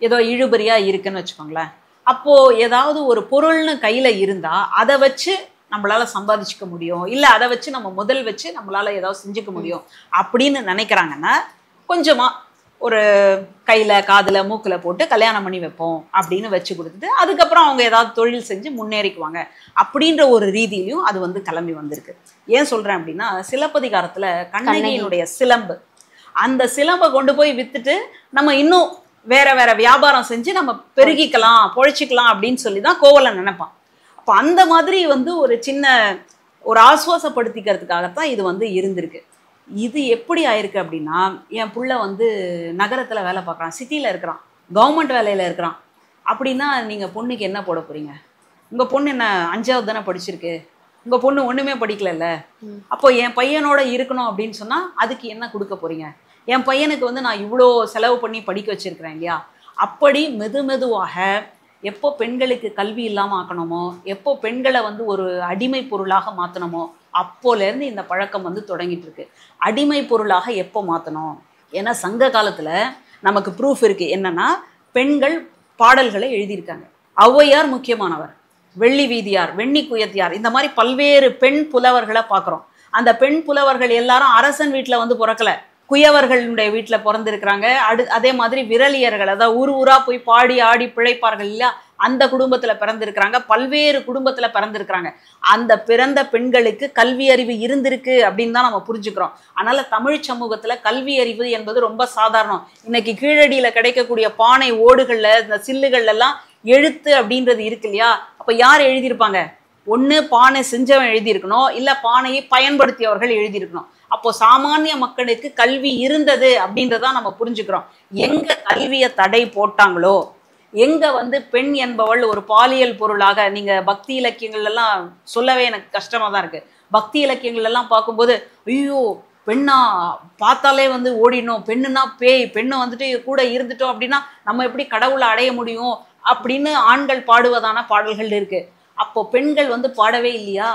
ஏதோ இழுபறியா இருக்குன்னு வச்சுக்கோங்களேன். அப்போ ஏதாவது ஒரு பொருள்னு கையில இருந்தா அதை வச்சு நம்மளால சம்பாதிச்சுக்க முடியும், இல்லை அதை வச்சு நம்ம முதல் வச்சு நம்மளால ஏதாவது செஞ்சுக்க முடியும் அப்படின்னு நினைக்கிறாங்கன்னா, கொஞ்சமா ஒரு கையில காதுல மூக்குல போட்டு கல்யாணம் பண்ணி வைப்போம் அப்படின்னு வச்சு கொடுத்துட்டு அதுக்கப்புறம் அவங்க ஏதாவது தொழில் செஞ்சு முன்னேறிக்குவாங்க அப்படின்ற ஒரு ரீதியிலையும் அது வந்து கிளம்பி வந்திருக்கு. ஏன் சொல்றேன் அப்படின்னா, சிலப்பதிகாரத்துல கண்ணகியினுடைய சிலம்பு, அந்த சிலம்பை கொண்டு போய் வித்துட்டு நம்ம இன்னும் வேற வேற வியாபாரம் செஞ்சு நம்ம பெருகிக்கலாம் பொழைச்சிக்கலாம் அப்படின்னு சொல்லி தான் கோவலன் நினைப்பான். அப்போ அந்த மாதிரி வந்து ஒரு சின்ன ஒரு ஆசுவாசப்படுத்திக்கிறதுக்காகத்தான் இது வந்து இருந்திருக்கு. இது எப்படி ஆயிருக்கு அப்படின்னா, என் புள்ள வந்து நகரத்துல வேலை பார்க்குறான், சிட்டியில இருக்கிறான், கவர்மெண்ட் வேலையில இருக்கிறான் அப்படின்னா நீங்க பொண்ணுக்கு என்ன போட போறீங்க? உங்க பொண்ணு என்ன 5வது தானே படிச்சிருக்கு, உங்க பொண்ணு ஒண்ணுமே படிக்கலல்ல, அப்போ என் பையனோட இருக்கணும் அப்படின்னு சொன்னா அதுக்கு என்ன கொடுக்க போறீங்க? என் பையனுக்கு வந்து நான் இவ்வளோ செலவு பண்ணி படிக்க வச்சிருக்கிறேன் இல்லையா. அப்படி மெதுவாக எப்போ பெண்களுக்கு கல்வி இல்லாமல் ஆக்கணுமோ, எப்போ பெண்களை வந்து ஒரு அடிமை பொருளாக மாற்றணுமோ அப்போலேருந்து இந்த பழக்கம் வந்து தொடங்கிட்டு இருக்கு. அடிமை பொருளாக எப்போ மாற்றணும்? ஏன்னா சங்க காலத்தில் நமக்கு ப்ரூஃப் இருக்குது. என்னன்னா, பெண்கள் பாடல்களை எழுதியிருக்காங்க. ஔவையார் முக்கியமானவர், வெள்ளி வீதியார், வெண்ணி குயத்தியார், இந்த மாதிரி பல்வேறு பெண் புலவர்களை பார்க்குறோம். அந்த பெண் புலவர்கள் எல்லாரும் அரசன் வீட்டில் வந்து பிறக்கல, குயவர்களுடைய வீட்டில் பிறந்திருக்கிறாங்க. அதே மாதிரி விரலியர்கள், அதாவது ஊர் ஊரா போய் பாடி ஆடி பிழைப்பார்கள் இல்லையா, அந்த குடும்பத்தில் பிறந்திருக்கிறாங்க. பல்வேறு குடும்பத்தில் பிறந்திருக்கிறாங்க. அந்த பிறந்த பெண்களுக்கு கல்வி அறிவு இருந்திருக்கு அப்படின்னு தான் நம்ம புரிஞ்சுக்கிறோம். அதனால தமிழ் சமூகத்தில் கல்வி அறிவு என்பது ரொம்ப சாதாரணம். இன்னைக்கு கீழடியில் கிடைக்கக்கூடிய பானை ஓடுகளில், இந்த சில்லுகள் எல்லாம் எழுத்து அப்படின்றது இருக்கு இல்லையா, அப்போ யார் எழுதியிருப்பாங்க? ஒன்று பானை செஞ்சவன் எழுதியிருக்கணும், இல்லை பானையை பயன்படுத்தியவர்கள் எழுதியிருக்கணும். அப்போ சாமானிய மக்களுக்கு கல்வி இருந்தது அப்படின்றத நம்ம புரிஞ்சுக்கிறோம். எங்க கல்வியை தடை போட்டாங்களோ, எங்க வந்து பெண் என்பவள் ஒரு பாலியல் பொருளாக, நீங்க பக்தி இலக்கியங்கள் எல்லாம் சொல்லவே எனக்கு கஷ்டமா தான் இருக்கு. பக்தி இலக்கியங்கள் எல்லாம் பார்க்கும்போது ஐயோ பெண்ணா பார்த்தாலே வந்து ஓடினோம், பெண்ணுனா பேய், பெண்ணு வந்துட்டு கூட இருந்துட்டோம் அப்படின்னா நம்ம எப்படி கடவுளை அடைய முடியும் அப்படின்னு ஆண்கள் பாடுவதான பாடல்கள் இருக்கு. அப்போ பெண்கள் வந்து பாடவே இல்லையா?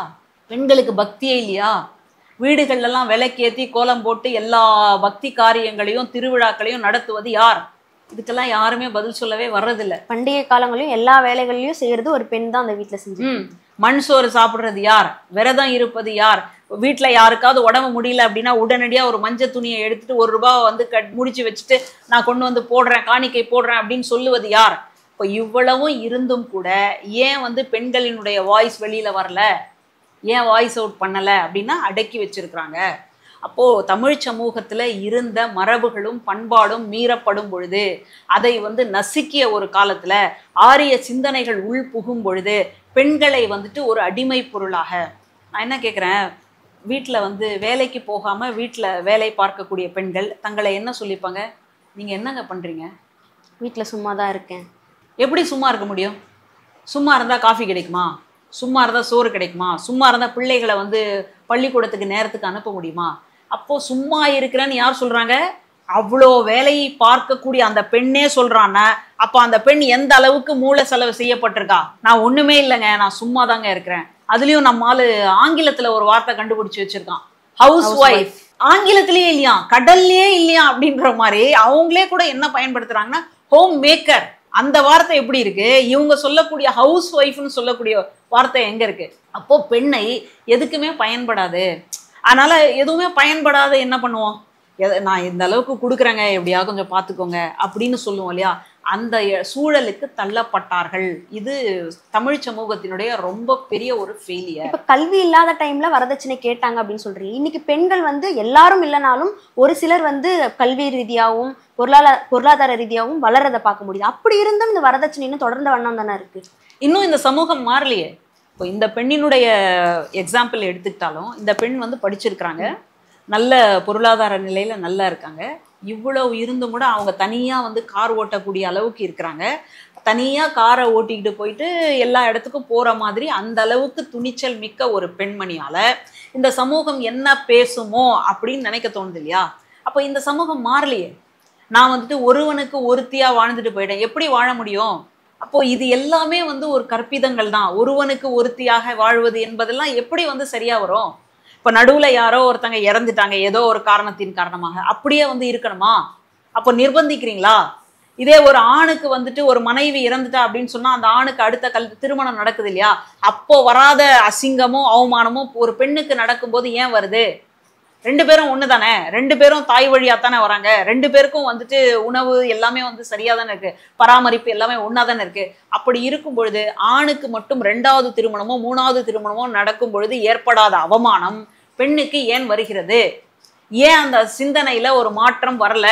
பெண்களுக்கு பக்தியே இல்லையா? வீடுகள்லாம் விளக்கேற்றி கோலம் போட்டு எல்லா பக்தி காரியங்களையும் திருவிழாக்களையும் நடத்துவது யார்? இதுக்கெல்லாம் யாருமே பதில் சொல்லவே வர்றதில்லை. பண்டிகை காலங்களையும் எல்லா வேலைகளையும் செய்யறது ஒரு பெண் தான் அந்த வீட்டுல செஞ்சு. மண் சோறு சாப்பிட்றது யார்? விரதம் இருப்பது யார்? வீட்டில் யாருக்காவது உடம்பு முடியல அப்படின்னா உடனடியாக ஒரு மஞ்சள் துணியை எடுத்துட்டு ₹1 வந்து முடிச்சு வச்சுட்டு நான் கொண்டு வந்து போடுறேன், காணிக்கை போடுறேன் அப்படின்னு சொல்லுவது யார்? இப்போ இவ்வளவும் இருந்தும் கூட ஏன் வந்து பெண்களினுடைய வாய்ஸ் வெளியில வரல, ஏன் வாய்ஸ் அவுட் பண்ணலை அப்படின்னா அடக்கி வச்சிருக்கிறாங்க. அப்போது தமிழ் சமூகத்தில் இருந்த மரபுகளும் பண்பாடும் மீறப்படும் பொழுது, அதை வந்து நசுக்கிய ஒரு காலத்தில் ஆரிய சிந்தனைகள் உள் புகும் பொழுது பெண்களை வந்துட்டு ஒரு அடிமை பொருளாக, நான் என்ன கேட்குறேன், வீட்டில் வந்து வேலைக்கு போகாமல் வீட்டில் வேலை பார்க்கக்கூடிய பெண்கள் தங்களை என்ன சொல்லிப்பாங்க? நீங்கள் என்னங்க பண்ணுறீங்க? வீட்டில் சும்மா தான் இருக்கேன். எப்படி சும்மா இருக்க முடியும்? சும்மா இருந்தால் காஃபி கிடைக்குமா? சும்மா இருந்தால் சோறு கிடைக்குமா? சும்மா இருந்தால் பிள்ளைகளை வந்து பள்ளிக்கூடத்துக்கு நேரத்துக்கு அனுப்ப முடியுமா? அப்போது சும்மா இருக்கிறேன்னு யார் சொல்கிறாங்க? அவ்வளோ வேலையை பார்க்கக்கூடிய அந்த பெண்ணே சொல்கிறான்னா அப்போ அந்த பெண் எந்த அளவுக்கு மூளை செலவு செய்யப்பட்டிருக்கா? நான் ஒன்றுமே இல்லைங்க, நான் சும்மா தாங்க இருக்கிறேன். அதுலேயும் நம்மால் ஆங்கிலத்தில் ஒரு வார்த்தை கண்டுபிடிச்சி வச்சுருக்கான், ஹவுஸ் ஒய்ஃப். ஆங்கிலத்திலேயே இல்லையா, கடல்லையே இல்லையா அப்படின்ற மாதிரி அவங்களே கூட என்ன பயன்படுத்துகிறாங்கன்னா ஹோம் மேக்கர். அந்த வார்த்தை எப்படி இருக்கு? இவங்க சொல்லக்கூடிய ஹவுஸ் ஒய்ஃப்னு சொல்லக்கூடிய வார்த்தை எங்க இருக்கு? அப்போ பெண்ணை எதுக்குமே பயன்படாது. அதனால எதுவுமே பயன்படாத என்ன பண்ணுவோம்? நான் இந்த அளவுக்கு கொடுக்குறேங்க, எப்படியா கொஞ்சம் பார்த்துக்கோங்க அப்படின்னு சொல்லுவோம் இல்லையா? அந்த சூழலுக்கு தள்ளப்பட்டார்கள். இது தமிழ் சமூகத்தினுடைய ரொம்ப பெரிய ஒரு ஃபெயிலியர். இப்ப கல்வி இல்லாத டைம்ல வரதட்சணை கேட்டாங்க அப்படின்னு சொல்றீங்க. இன்னைக்கு பெண்கள் வந்து எல்லாரும் இல்லைனாலும் ஒரு சிலர் வந்து கல்வி ரீதியாகவும் பொருளாதார ரீதியாகவும் வளர்றதை பார்க்க முடியுது. அப்படி இருந்தும் இந்த வரதட்சணை இன்னும் தொடர்ந்த வண்ணம் தானே இருக்கு. இன்னும் இந்த சமூகம் மாறலையே. இப்போ இந்த பெண்ணினுடைய எக்ஸாம்பிள் எடுத்துக்கிட்டாலும் இந்த பெண் வந்து படிச்சிருக்கிறாங்க, நல்ல பொருளாதார நிலையில நல்லா இருக்காங்க. இவ்வளவு இருந்தும் கூட அவங்க தனியாக வந்து கார் ஓட்டக்கூடிய அளவுக்கு இருக்கிறாங்க. தனியாக காரை ஓட்டிக்கிட்டு போயிட்டு எல்லா இடத்துக்கும் போகிற மாதிரி அந்த அளவுக்கு துணிச்சல் மிக்க ஒரு பெண்மணியால் இந்த சமூகம் என்ன பேசுமோ அப்படின்னு நினைக்க தோணுது இல்லையா? அப்போ இந்த சமூகம் மாறலையே. நான் வந்துட்டு ஒருவனுக்கு ஒருத்தியாக வாழ்ந்துட்டு போயிட்டேன், எப்படி வாழ முடியும்? அப்போது இது எல்லாமே வந்து ஒரு கற்பிதங்கள் தான். ஒருவனுக்கு ஒருத்தியாக வாழ்வது என்பதெல்லாம் எப்படி வந்து சரியாக வரும்? இப்போ நடுவில் யாரோ ஒருத்தங்க இறந்துட்டாங்க ஏதோ ஒரு காரணத்தின் காரணமாக, அப்படியே வந்து இருக்கணுமா? அப்போ நிர்பந்திக்கிறீங்களா? இதே ஒரு ஆணுக்கு வந்துட்டு ஒரு மனைவி இறந்துட்டா அப்படின்னு சொன்னால் அந்த ஆணுக்கு அடுத்த திருமணம் நடக்குது இல்லையா? அப்போ வராத அசிங்கமும் அவமானமும் ஒரு பெண்ணுக்கு நடக்கும்போது ஏன் வருது? ரெண்டு பேரும் ஒன்று தானே, ரெண்டு பேரும் தாய் வழியாக தானே வராங்க, ரெண்டு பேருக்கும் வந்துட்டு உணவு எல்லாமே வந்து சரியாக தானே இருக்குது, பராமரிப்பு எல்லாமே ஒன்றா தானே இருக்குது. அப்படி இருக்கும் பொழுது ஆணுக்கு மட்டும் 2வது திருமணமோ 3வது திருமணமோ நடக்கும் பொழுது ஏற்படாத அவமானம் பெண்ணுக்கு ஏன் வருகிறது? ஏன் அந்த சிந்தனையில் ஒரு மாற்றம் வரல?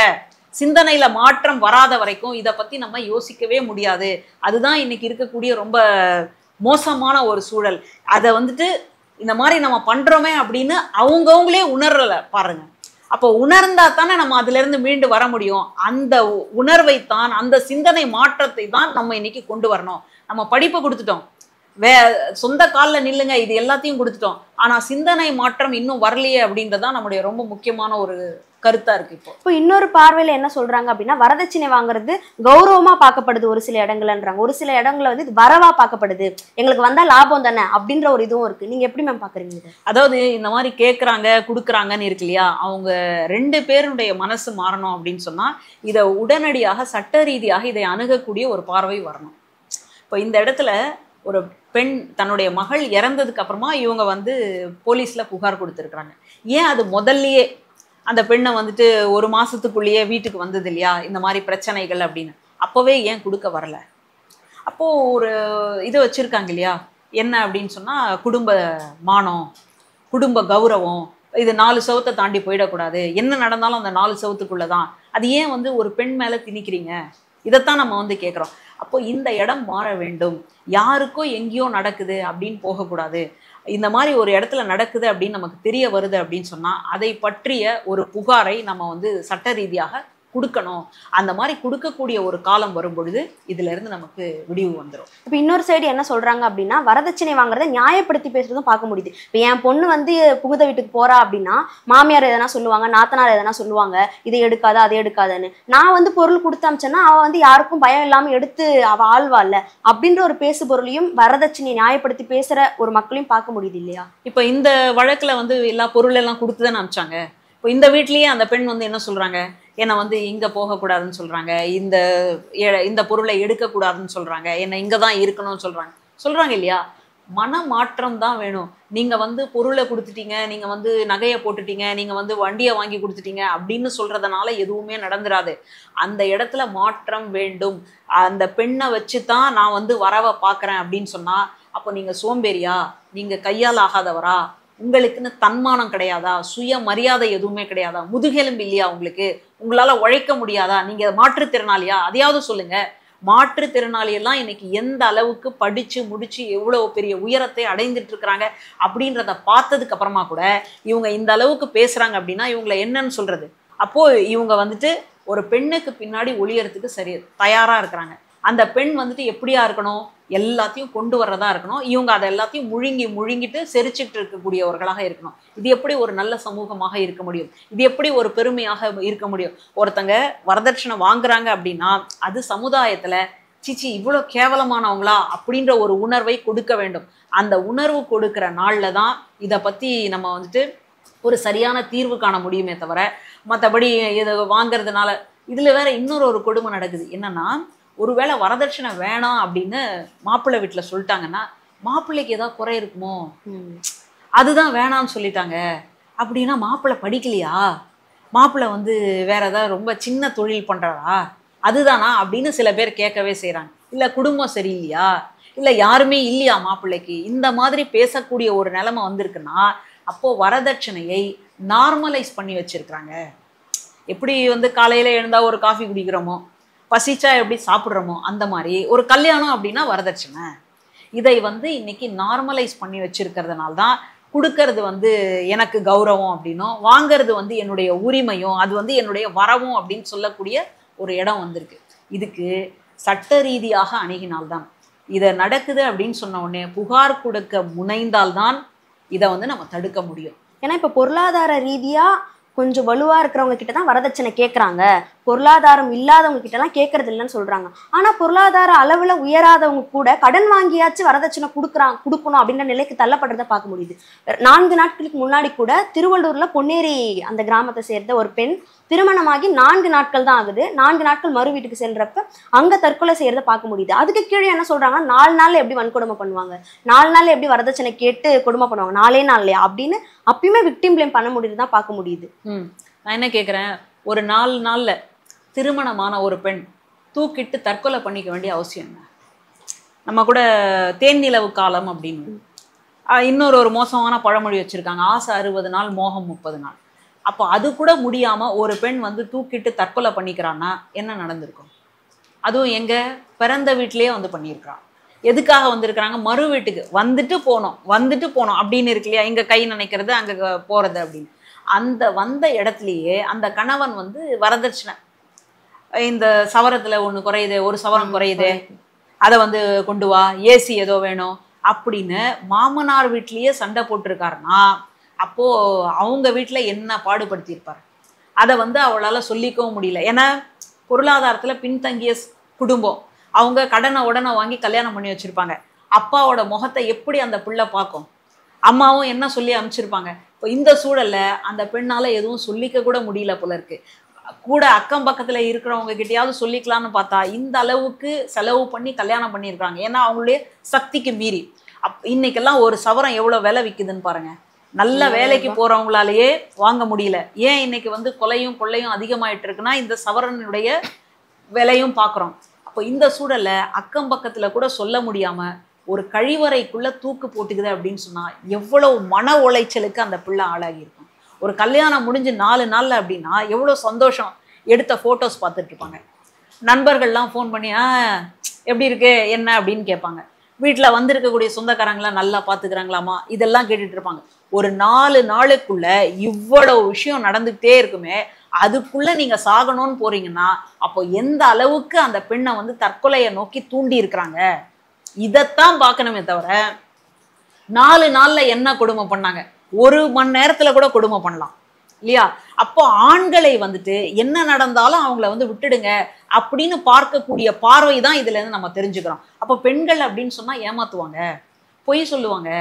சிந்தனையில் மாற்றம் வராத வரைக்கும் இதை பற்றி நம்ம யோசிக்கவே முடியாது. அதுதான் இன்னைக்கு இருக்கக்கூடிய ரொம்ப மோசமான ஒரு சூழல். அதை வந்துட்டு இந்த மாதிரி நம்ம பண்ணுறோமே அப்படின்னு அவங்கவுங்களே உணரல பாருங்க. அப்போ உணர்ந்தா தானே நம்ம அதிலிருந்து மீண்டு வர முடியும். அந்த உணர்வைத்தான், அந்த சிந்தனை மாற்றத்தை தான் நம்ம இன்னைக்கு கொண்டு வரணும். நம்ம படிப்பு கொடுத்துட்டோம், சொந்த காலில் நில்லுங்க, இது எல்லாத்தையும் கொடுத்துட்டோம். ஆனால் சிந்தனை மாற்றம் இன்னும் வரலையே அப்படின்றதான் நம்முடைய ரொம்ப முக்கியமான ஒரு கருத்தா இருக்கு. இப்போ இன்னொரு பார்வையில என்ன சொல்றாங்க அப்படின்னா, வரதட்சணை வாங்குறது கௌரவமா பார்க்கப்படுது ஒரு சில இடங்கள்ன்றாங்க. ஒரு சில இடங்கள்ல வந்து வரவா பார்க்கப்படுது, எங்களுக்கு வந்தா லாபம் தானே அப்படின்ற ஒரு இதுவும் இருக்கு. நீங்க எப்படி மேம் பாக்குறீங்க? அதாவது இந்த மாதிரி கேட்குறாங்க கொடுக்குறாங்கன்னு இருக்கு இல்லையா, அவங்க 2 பேருடைய மனசு மாறணும் அப்படின்னு சொன்னா இதை உடனடியாக சட்ட ரீதியாக இதை அணுகக்கூடிய ஒரு பார்வை வரணும். இப்போ இந்த இடத்துல ஒரு பெண் தன்னுடைய மகள் இறந்ததுக்கு அப்புறமா இவங்க வந்து போலீஸ்ல புகார் கொடுத்துருக்குறாங்க. ஏன் அது முதல்லயே அந்த பெண்ணை வந்துட்டு ஒரு மாசத்துக்குள்ளேயே வீட்டுக்கு வந்தது இல்லையா இந்த மாதிரி பிரச்சனைகள் அப்படின்னு, அப்போவே ஏன் கொடுக்க வரல? அப்போ ஒரு இது வச்சிருக்காங்க இல்லையா, என்ன அப்படின்னு சொன்னா குடும்ப மானம், குடும்ப கௌரவம், இது 4 செவத்தை தாண்டி போயிடக்கூடாது, என்ன நடந்தாலும் அந்த 4 செவத்துக்குள்ள தான், அது ஏன் வந்து ஒரு பெண் மேல திணிக்கிறீங்க? இதைத்தான் நம்ம வந்து கேட்குறோம். அப்போ இந்த இடம் மாற வேண்டும். யாருக்கோ எங்கேயோ நடக்குது அப்படின்னு போகக்கூடாது. இந்த மாதிரி ஒரு இடத்துல நடக்குது அப்படின்னு நமக்கு தெரிய வருது அப்படின்னு சொன்னா அதை பற்றிய ஒரு புகாரை நம்ம வந்து சட்ட ரீதியாக கொடுக்கணும். அந்த மாதிரி கொடுக்கக்கூடிய ஒரு காலம் வரும் பொழுது இதுல இருந்து நமக்கு விடிவு வந்துடும். இப்போ இன்னொரு சைடு என்ன சொல்றாங்க அப்படின்னா, வரதட்சணை வாங்குறத நியாயப்படுத்தி பேசுறதும் பார்க்க முடியுது. இப்போ என் பொண்ணு வந்து புகுந்த வீட்டுக்கு போறா அப்படின்னா மாமியார் எதனா சொல்லுவாங்க, நாத்தனார் எதனா சொல்லுவாங்க, இதை எடுக்காத அதை எடுக்காதன்னு. நான் வந்து பொருள் கொடுத்து அமிச்சேன்னா அவ வந்து யாருக்கும் பயம் இல்லாம எடுத்து அவ ஆழ்வாள்ல அப்படின்ற ஒரு பேசு பொருளையும் வரதட்சணையை நியாயப்படுத்தி பேசுற ஒரு மக்களையும் பார்க்க முடியுது இல்லையா? இப்போ இந்த வழக்குல வந்து எல்லா பொருள் எல்லாம் கொடுத்துதானே அமிச்சாங்க. இப்போ இந்த வீட்லயே அந்த பெண் வந்து என்ன சொல்றாங்க, என்னை வந்து இங்க போகக்கூடாதுன்னு சொல்றாங்க, இந்த பொருளை எடுக்கக்கூடாதுன்னு சொல்றாங்க, என்னை இங்க தான் இருக்கணும்னு சொல்றாங்க இல்லையா? மன மாற்றம் தான் வேணும். நீங்க வந்து பொருளை கொடுத்துட்டீங்க, நீங்க வந்து நகையை போட்டுட்டீங்க, நீங்க வந்து வண்டியை வாங்கி கொடுத்துட்டீங்க அப்படின்னு சொல்றதுனால எதுவுமே நடந்துராது. அந்த இடத்துல மாற்றம் வேண்டும். அந்த பெண்ணை வச்சு தான் நான் வந்து வரவை பார்க்குறேன் அப்படின்னு சொன்னா அப்போ நீங்க சோம்பேறியா, நீங்க கையால் ஆகாதவரா, உங்களுக்குன்னு தன்மானம் கிடையாதா, சுய மரியாதை எதுவுமே கிடையாதா, முதுகெலும்பு இல்லையா உங்களுக்கு, உங்களால உழைக்க முடியாதா, நீங்க மாற்றுத்திறனாளியா, அதையாவது சொல்லுங்க. மாற்றுத்திறனாளியெல்லாம் இன்னைக்கு எந்த அளவுக்கு படிச்சு முடிச்சு எவ்வளவு பெரிய உயரத்தை அடைந்துட்டு இருக்கிறாங்க அப்படின்றத பார்த்ததுக்கு அப்புறமா கூட இவங்க இந்த அளவுக்கு பேசுறாங்க அப்படின்னா இவங்களை என்னன்னு சொல்றது? அப்போ இவங்க வந்துட்டு ஒரு பெண்ணுக்கு பின்னாடி ஒளியறதுக்கு சரி தயாரா இருக்கிறாங்க. அந்த பெண் வந்துட்டு எப்படியா இருக்கணும், எல்லாத்தையும் கொண்டு வர்றதா இருக்கணும். இவங்க அதை எல்லாத்தையும் முழுங்கிட்டு செரிச்சுட்டு இருக்கக்கூடியவர்களாக இருக்கணும். இது எப்படி ஒரு நல்ல சமூகமாக இருக்க முடியும்? இது எப்படி ஒரு பெருமையாக இருக்க முடியும்? ஒருத்தங்க வரதட்சணை வாங்குறாங்க அப்படின்னா அது சமுதாயத்துல சிச்சி இவ்வளோ கேவலமானவங்களா அப்படின்ற ஒரு உணர்வை கொடுக்க வேண்டும். அந்த உணர்வு கொடுக்கிற நாள்ல தான் இதை பத்தி நம்ம வந்துட்டு ஒரு சரியான தீர்வு காண முடியுமே தவிர மற்றபடி இதை வாங்குறதுனால. இதுல வேற இன்னொரு கொடுமை நடக்குது. என்னன்னா, ஒருவேளை வரதட்சணை வேணாம் அப்படின்னு மாப்பிள்ளை வீட்டில் சொல்லிட்டாங்கன்னா மாப்பிள்ளைக்கு ஏதாவது குறை இருக்குமோ, அதுதான் வேணாம்னு சொல்லிட்டாங்க அப்படின்னா மாப்பிள்ளை படிக்கலையா, மாப்பிள்ளை வந்து வேற ஏதாவது ரொம்ப சின்ன தொழில் பண்றாரா, அதுதானா அப்படின்னு சில பேர் கேட்கவே செய்கிறாங்க. இல்லை குடும்பம் சரியில்லையா, இல்லை யாருமே இல்லையா மாப்பிள்ளைக்கு, இந்த மாதிரி பேசக்கூடிய ஒரு நிலைமை வந்திருக்குன்னா அப்போ வரதட்சணையை நார்மலைஸ் பண்ணி வச்சிருக்கிறாங்க. எப்படி வந்து காலையில எழுந்தா ஒரு காஃபி குடிக்கிறோமோ, பசிச்சா எப்படி சாப்பிட்றோமோ, அந்த மாதிரி ஒரு கல்யாணம் அப்படின்னா வரதட்சணை. இதை வந்து இன்னைக்கு நார்மலைஸ் பண்ணி வச்சிருக்கிறதுனால தான் கொடுக்கறது வந்து எனக்கு கௌரவம் அப்படின்னும், வாங்கிறது வந்து என்னுடைய உரிமையும், அது வந்து என்னுடைய வரவும் அப்படின்னு சொல்லக்கூடிய ஒரு இடம் வந்திருக்கு. இதுக்கு சட்ட ரீதியாக அணுகினால்தான், இதை நடக்குது அப்படின்னு சொன்ன உடனே புகார் கொடுக்க முனைந்தால்தான் இதை வந்து நம்ம தடுக்க முடியும். ஏன்னா இப்போ பொருளாதார ரீதியா கொஞ்சம் வலுவா இருக்கிறவங்க கிட்ட தான் வரதட்சணை கேட்குறாங்க, பொருளாதாரம் இல்லாதவங்க கிட்டலாம் கேட்கறது இல்லைன்னு சொல்றாங்க. ஆனா பொருளாதார அளவுல உயராதவங்க கூட கடன் வாங்கியாச்சு வரதட்சணை கொடுக்கணும் அப்படின்ற நிலைக்கு தள்ளப்படுறத பார்க்க முடியுது. 4 நாட்களுக்கு முன்னாடி கூட திருவள்ளூர்ல பொன்னேரி அந்த கிராமத்தை சேர்ந்த ஒரு பெண் திருமணமாகி 4 நாட்கள் தான் ஆகுது. 4 நாட்கள் மறு வீட்டுக்கு செல்றப்ப அங்க தற்கொலை செய்யறத பார்க்க முடியுது. அதுக்கு கீழே என்ன சொல்றாங்க, 4 நாள்ல எப்படி வன்கொடுமை பண்ணுவாங்க, 4 நாள்ல எப்படி வரதட்சணை கேட்டு கொடுமை பண்ணுவாங்க, 4 நாள்லையா அப்படின்னு அப்பயுமே விக்டிம் பிளேம் பண்ண முடியுதுதான் பார்க்க முடியுது. நான் என்ன கேட்குறேன், ஒரு 4 நாள்ல திருமணமான ஒரு பெண் தூக்கிட்டு தற்கொலை பண்ணிக்க வேண்டிய அவசியம் என்ன? நம்ம கூட தேன் நிலவு காலம் அப்படின்னு இன்னொரு மோசமான பழமொழி வச்சிருக்காங்க, ஆசை 60 நாள் மோகம் 30 நாள். அப்போ அது கூட முடியாம ஒரு பெண் வந்து தூக்கிட்டு தற்கொலை பண்ணிக்கிறான்னா என்ன நடந்திருக்கும்? அதுவும் எங்க பிறந்த வீட்டிலேயே வந்து பண்ணியிருக்கிறான். எதுக்காக வந்திருக்கிறாங்க, மறு வீட்டுக்கு வந்துட்டு போனோம் அப்படின்னு இருக்கு இல்லையா, இங்க கை நினைக்கிறது அங்க போறது அப்படின்னு. அந்த வந்த இடத்துலயே அந்த கணவன் வந்து வரதட்சணை, இந்த சவரத்துல ஒண்ணு குறையுது, ஒரு சவரம் குறையுது, அதை வந்து கொண்டு வா, ஏசி ஏதோ வேணும் அப்படின்னு மாமனார் வீட்லயே சண்டை போட்டிருக்காருன்னா அப்போ அவங்க வீட்டுல என்ன பாடுபடுத்தியிருப்பார்? அதை வந்து அவளால சொல்லிக்கவும் முடியல. ஏன்னா பொருளாதாரத்துல பின்தங்கிய குடும்பம், அவங்க கடனை உடனே வாங்கி கல்யாணம் பண்ணி வச்சிருப்பாங்க. அப்பாவோட முகத்தை எப்படி அந்த பிள்ளை பார்க்கும்? அம்மாவும் என்ன சொல்லி அனுப்பிச்சிருப்பாங்க. இப்போ இந்த சூழல்ல அந்த பெண்ணால எதுவும் சொல்லிக்க கூட முடியல போல இருக்கு. கூட அக்கம் பக்கத்துல இருக்கிறவங்க கிட்டயாவது சொல்லிக்கலாம்னு பார்த்தா இந்த அளவுக்கு செலவு பண்ணி கல்யாணம் பண்ணியிருக்காங்க. ஏன்னா அவங்களுடைய சக்திக்கு மீறி. இன்னைக்கெல்லாம் ஒரு சவரம் எவ்வளவு விலை விக்குதுன்னு பாருங்க. நல்ல வேலைக்கு போறவங்களாலேயே வாங்க முடியல. ஏன் இன்னைக்கு வந்து கொலையும் கொள்ளையும் அதிகமாயிட்டு இருக்குன்னா இந்த சவரனுடைய விலையும் பார்க்குறோம். அப்போ இந்த சூழல்ல அக்கம் பக்கத்துல கூட சொல்ல முடியாம ஒரு கழிவறைக்குள்ள தூக்கு போட்டுக்குது அப்படின்னு சொன்னா எவ்வளவு மன உளைச்சலுக்கு அந்த பிள்ளை ஆளாகி இருக்கும். ஒரு கல்யாணம் முடிஞ்சு 4 நாள்ல அப்படின்னா எவ்வளோ சந்தோஷம். எடுத்த ஃபோட்டோஸ் பார்த்துட்டு இருப்பாங்க. நண்பர்கள்லாம் ஃபோன் பண்ணி எப்படி இருக்கு என்ன அப்படின்னு கேட்பாங்க. வீட்டில் வந்திருக்கக்கூடிய சொந்தக்காரங்களாம் நல்லா பார்த்துக்கிறாங்களாமா இதெல்லாம் கேட்டுட்டு இருப்பாங்க. ஒரு 4 நாளுக்குள்ள இவ்வளவு விஷயம் நடந்துகிட்டே இருக்குமே, அதுக்குள்ள நீங்க சாகணும்னு போறீங்கன்னா அப்போ எந்த அளவுக்கு அந்த பெண்ணை வந்து தற்கொலையை நோக்கி தூண்டி இருக்கிறாங்க இதைத்தான் பார்க்கணுமே தவிர 4 நாள்ல என்ன கொடுமை பண்ணாங்க 1 மணி நேரத்துல கூட கொடுமை பண்ணலாம் இல்லையா? அப்போ ஆண்களை வந்துட்டு என்ன நடந்தாலும் அவங்கள வந்து விட்டுடுங்க அப்படின்னு பார்க்கக்கூடிய பார்வை தான் இதுல இருந்து நம்ம தெரிஞ்சுக்கிறோம். அப்போ பெண்கள் அப்படின்னு சொன்னா ஏமாத்துவாங்க, பொய் சொல்லுவாங்க,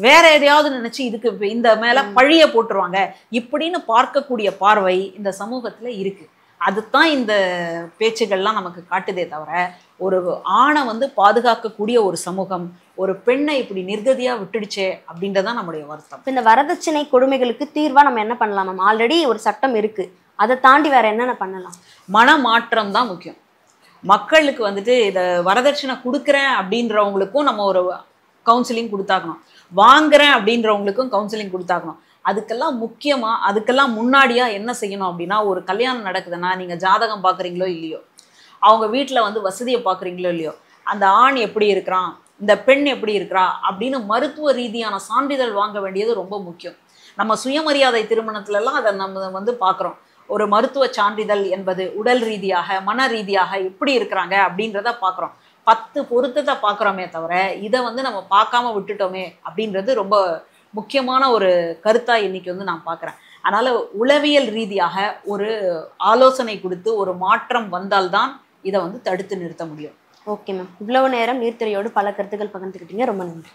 வேற எதையாவது நினைச்சு இதுக்கு இந்த மேல பழிய போட்டுருவாங்க இப்படின்னு பார்க்கக்கூடிய பார்வை இந்த சமூகத்துல இருக்கு. அதுதான் இந்த பேச்சுகள்லாம் நமக்கு காட்டுதே தவிர ஒரு ஆணை வந்து பாதுகாக்கக்கூடிய ஒரு சமூகம் ஒரு பெண்ணை இப்படி நிர்கதியா விட்டுடுச்சே அப்படின்றதான் நம்முடைய வருத்தம். இந்த வரதட்சணை கொடுமைகளுக்கு தீர்வா நம்ம என்ன பண்ணலாம் மேம்? ஆல்ரெடி ஒரு சட்டம் இருக்கு, அதை தாண்டி வேற என்னென்ன பண்ணலாம்? மனமாற்றம் தான் முக்கியம். மக்களுக்கு வந்துட்டு இதை வரதட்சணை கொடுக்குறேன் அப்படின்றவங்களுக்கும் நம்ம ஒரு கவுன்சிலிங் கொடுத்தாக்கணும், வாங்குறேன் அப்படின்றவங்களுக்கும் கவுன்சிலிங் கொடுத்தாக்கணும். அதுக்கெல்லாம் முன்னாடியா என்ன செய்யணும் அப்படின்னா, ஒரு கல்யாணம் நடக்குதுன்னா நீங்க ஜாதகம் பார்க்குறீங்களோ இல்லையோ, அவங்க வீட்டில் வந்து வசதியை பார்க்குறீங்களோ இல்லையோ, அந்த ஆண் எப்படி இருக்கிறான், இந்த பெண் எப்படி இருக்கிறா அப்படின்னு மருத்துவ ரீதியான சான்றிதழ் வாங்க வேண்டியது ரொம்ப முக்கியம். நம்ம சுயமரியாதை திருமணத்துலலாம் அதை நம்ம வந்து பார்க்குறோம். ஒரு மருத்துவ சான்றிதழ் என்பது உடல் ரீதியாக மன ரீதியாக எப்படி இருக்கிறாங்க அப்படின்றத பார்க்குறோம். 10 பொருத்தத்தை பார்க்குறோமே தவிர இதை வந்து நம்ம பார்க்காம விட்டுட்டோமே அப்படின்றது ரொம்ப முக்கியமான ஒரு கருத்தாக இன்னைக்கு வந்து நான் பார்க்குறேன். அதனால் உளவியல் ரீதியாக ஒரு ஆலோசனை கொடுத்து ஒரு மாற்றம் வந்தால்தான் இதை வந்து தடுத்து நிறுத்த முடியும். ஓகே மேம், இவ்வளவு நேரம் நீர்த்துறையோடு பல கருத்துக்கள் பகிர்ந்துக்கிட்டீங்க, ரொம்ப நன்றி.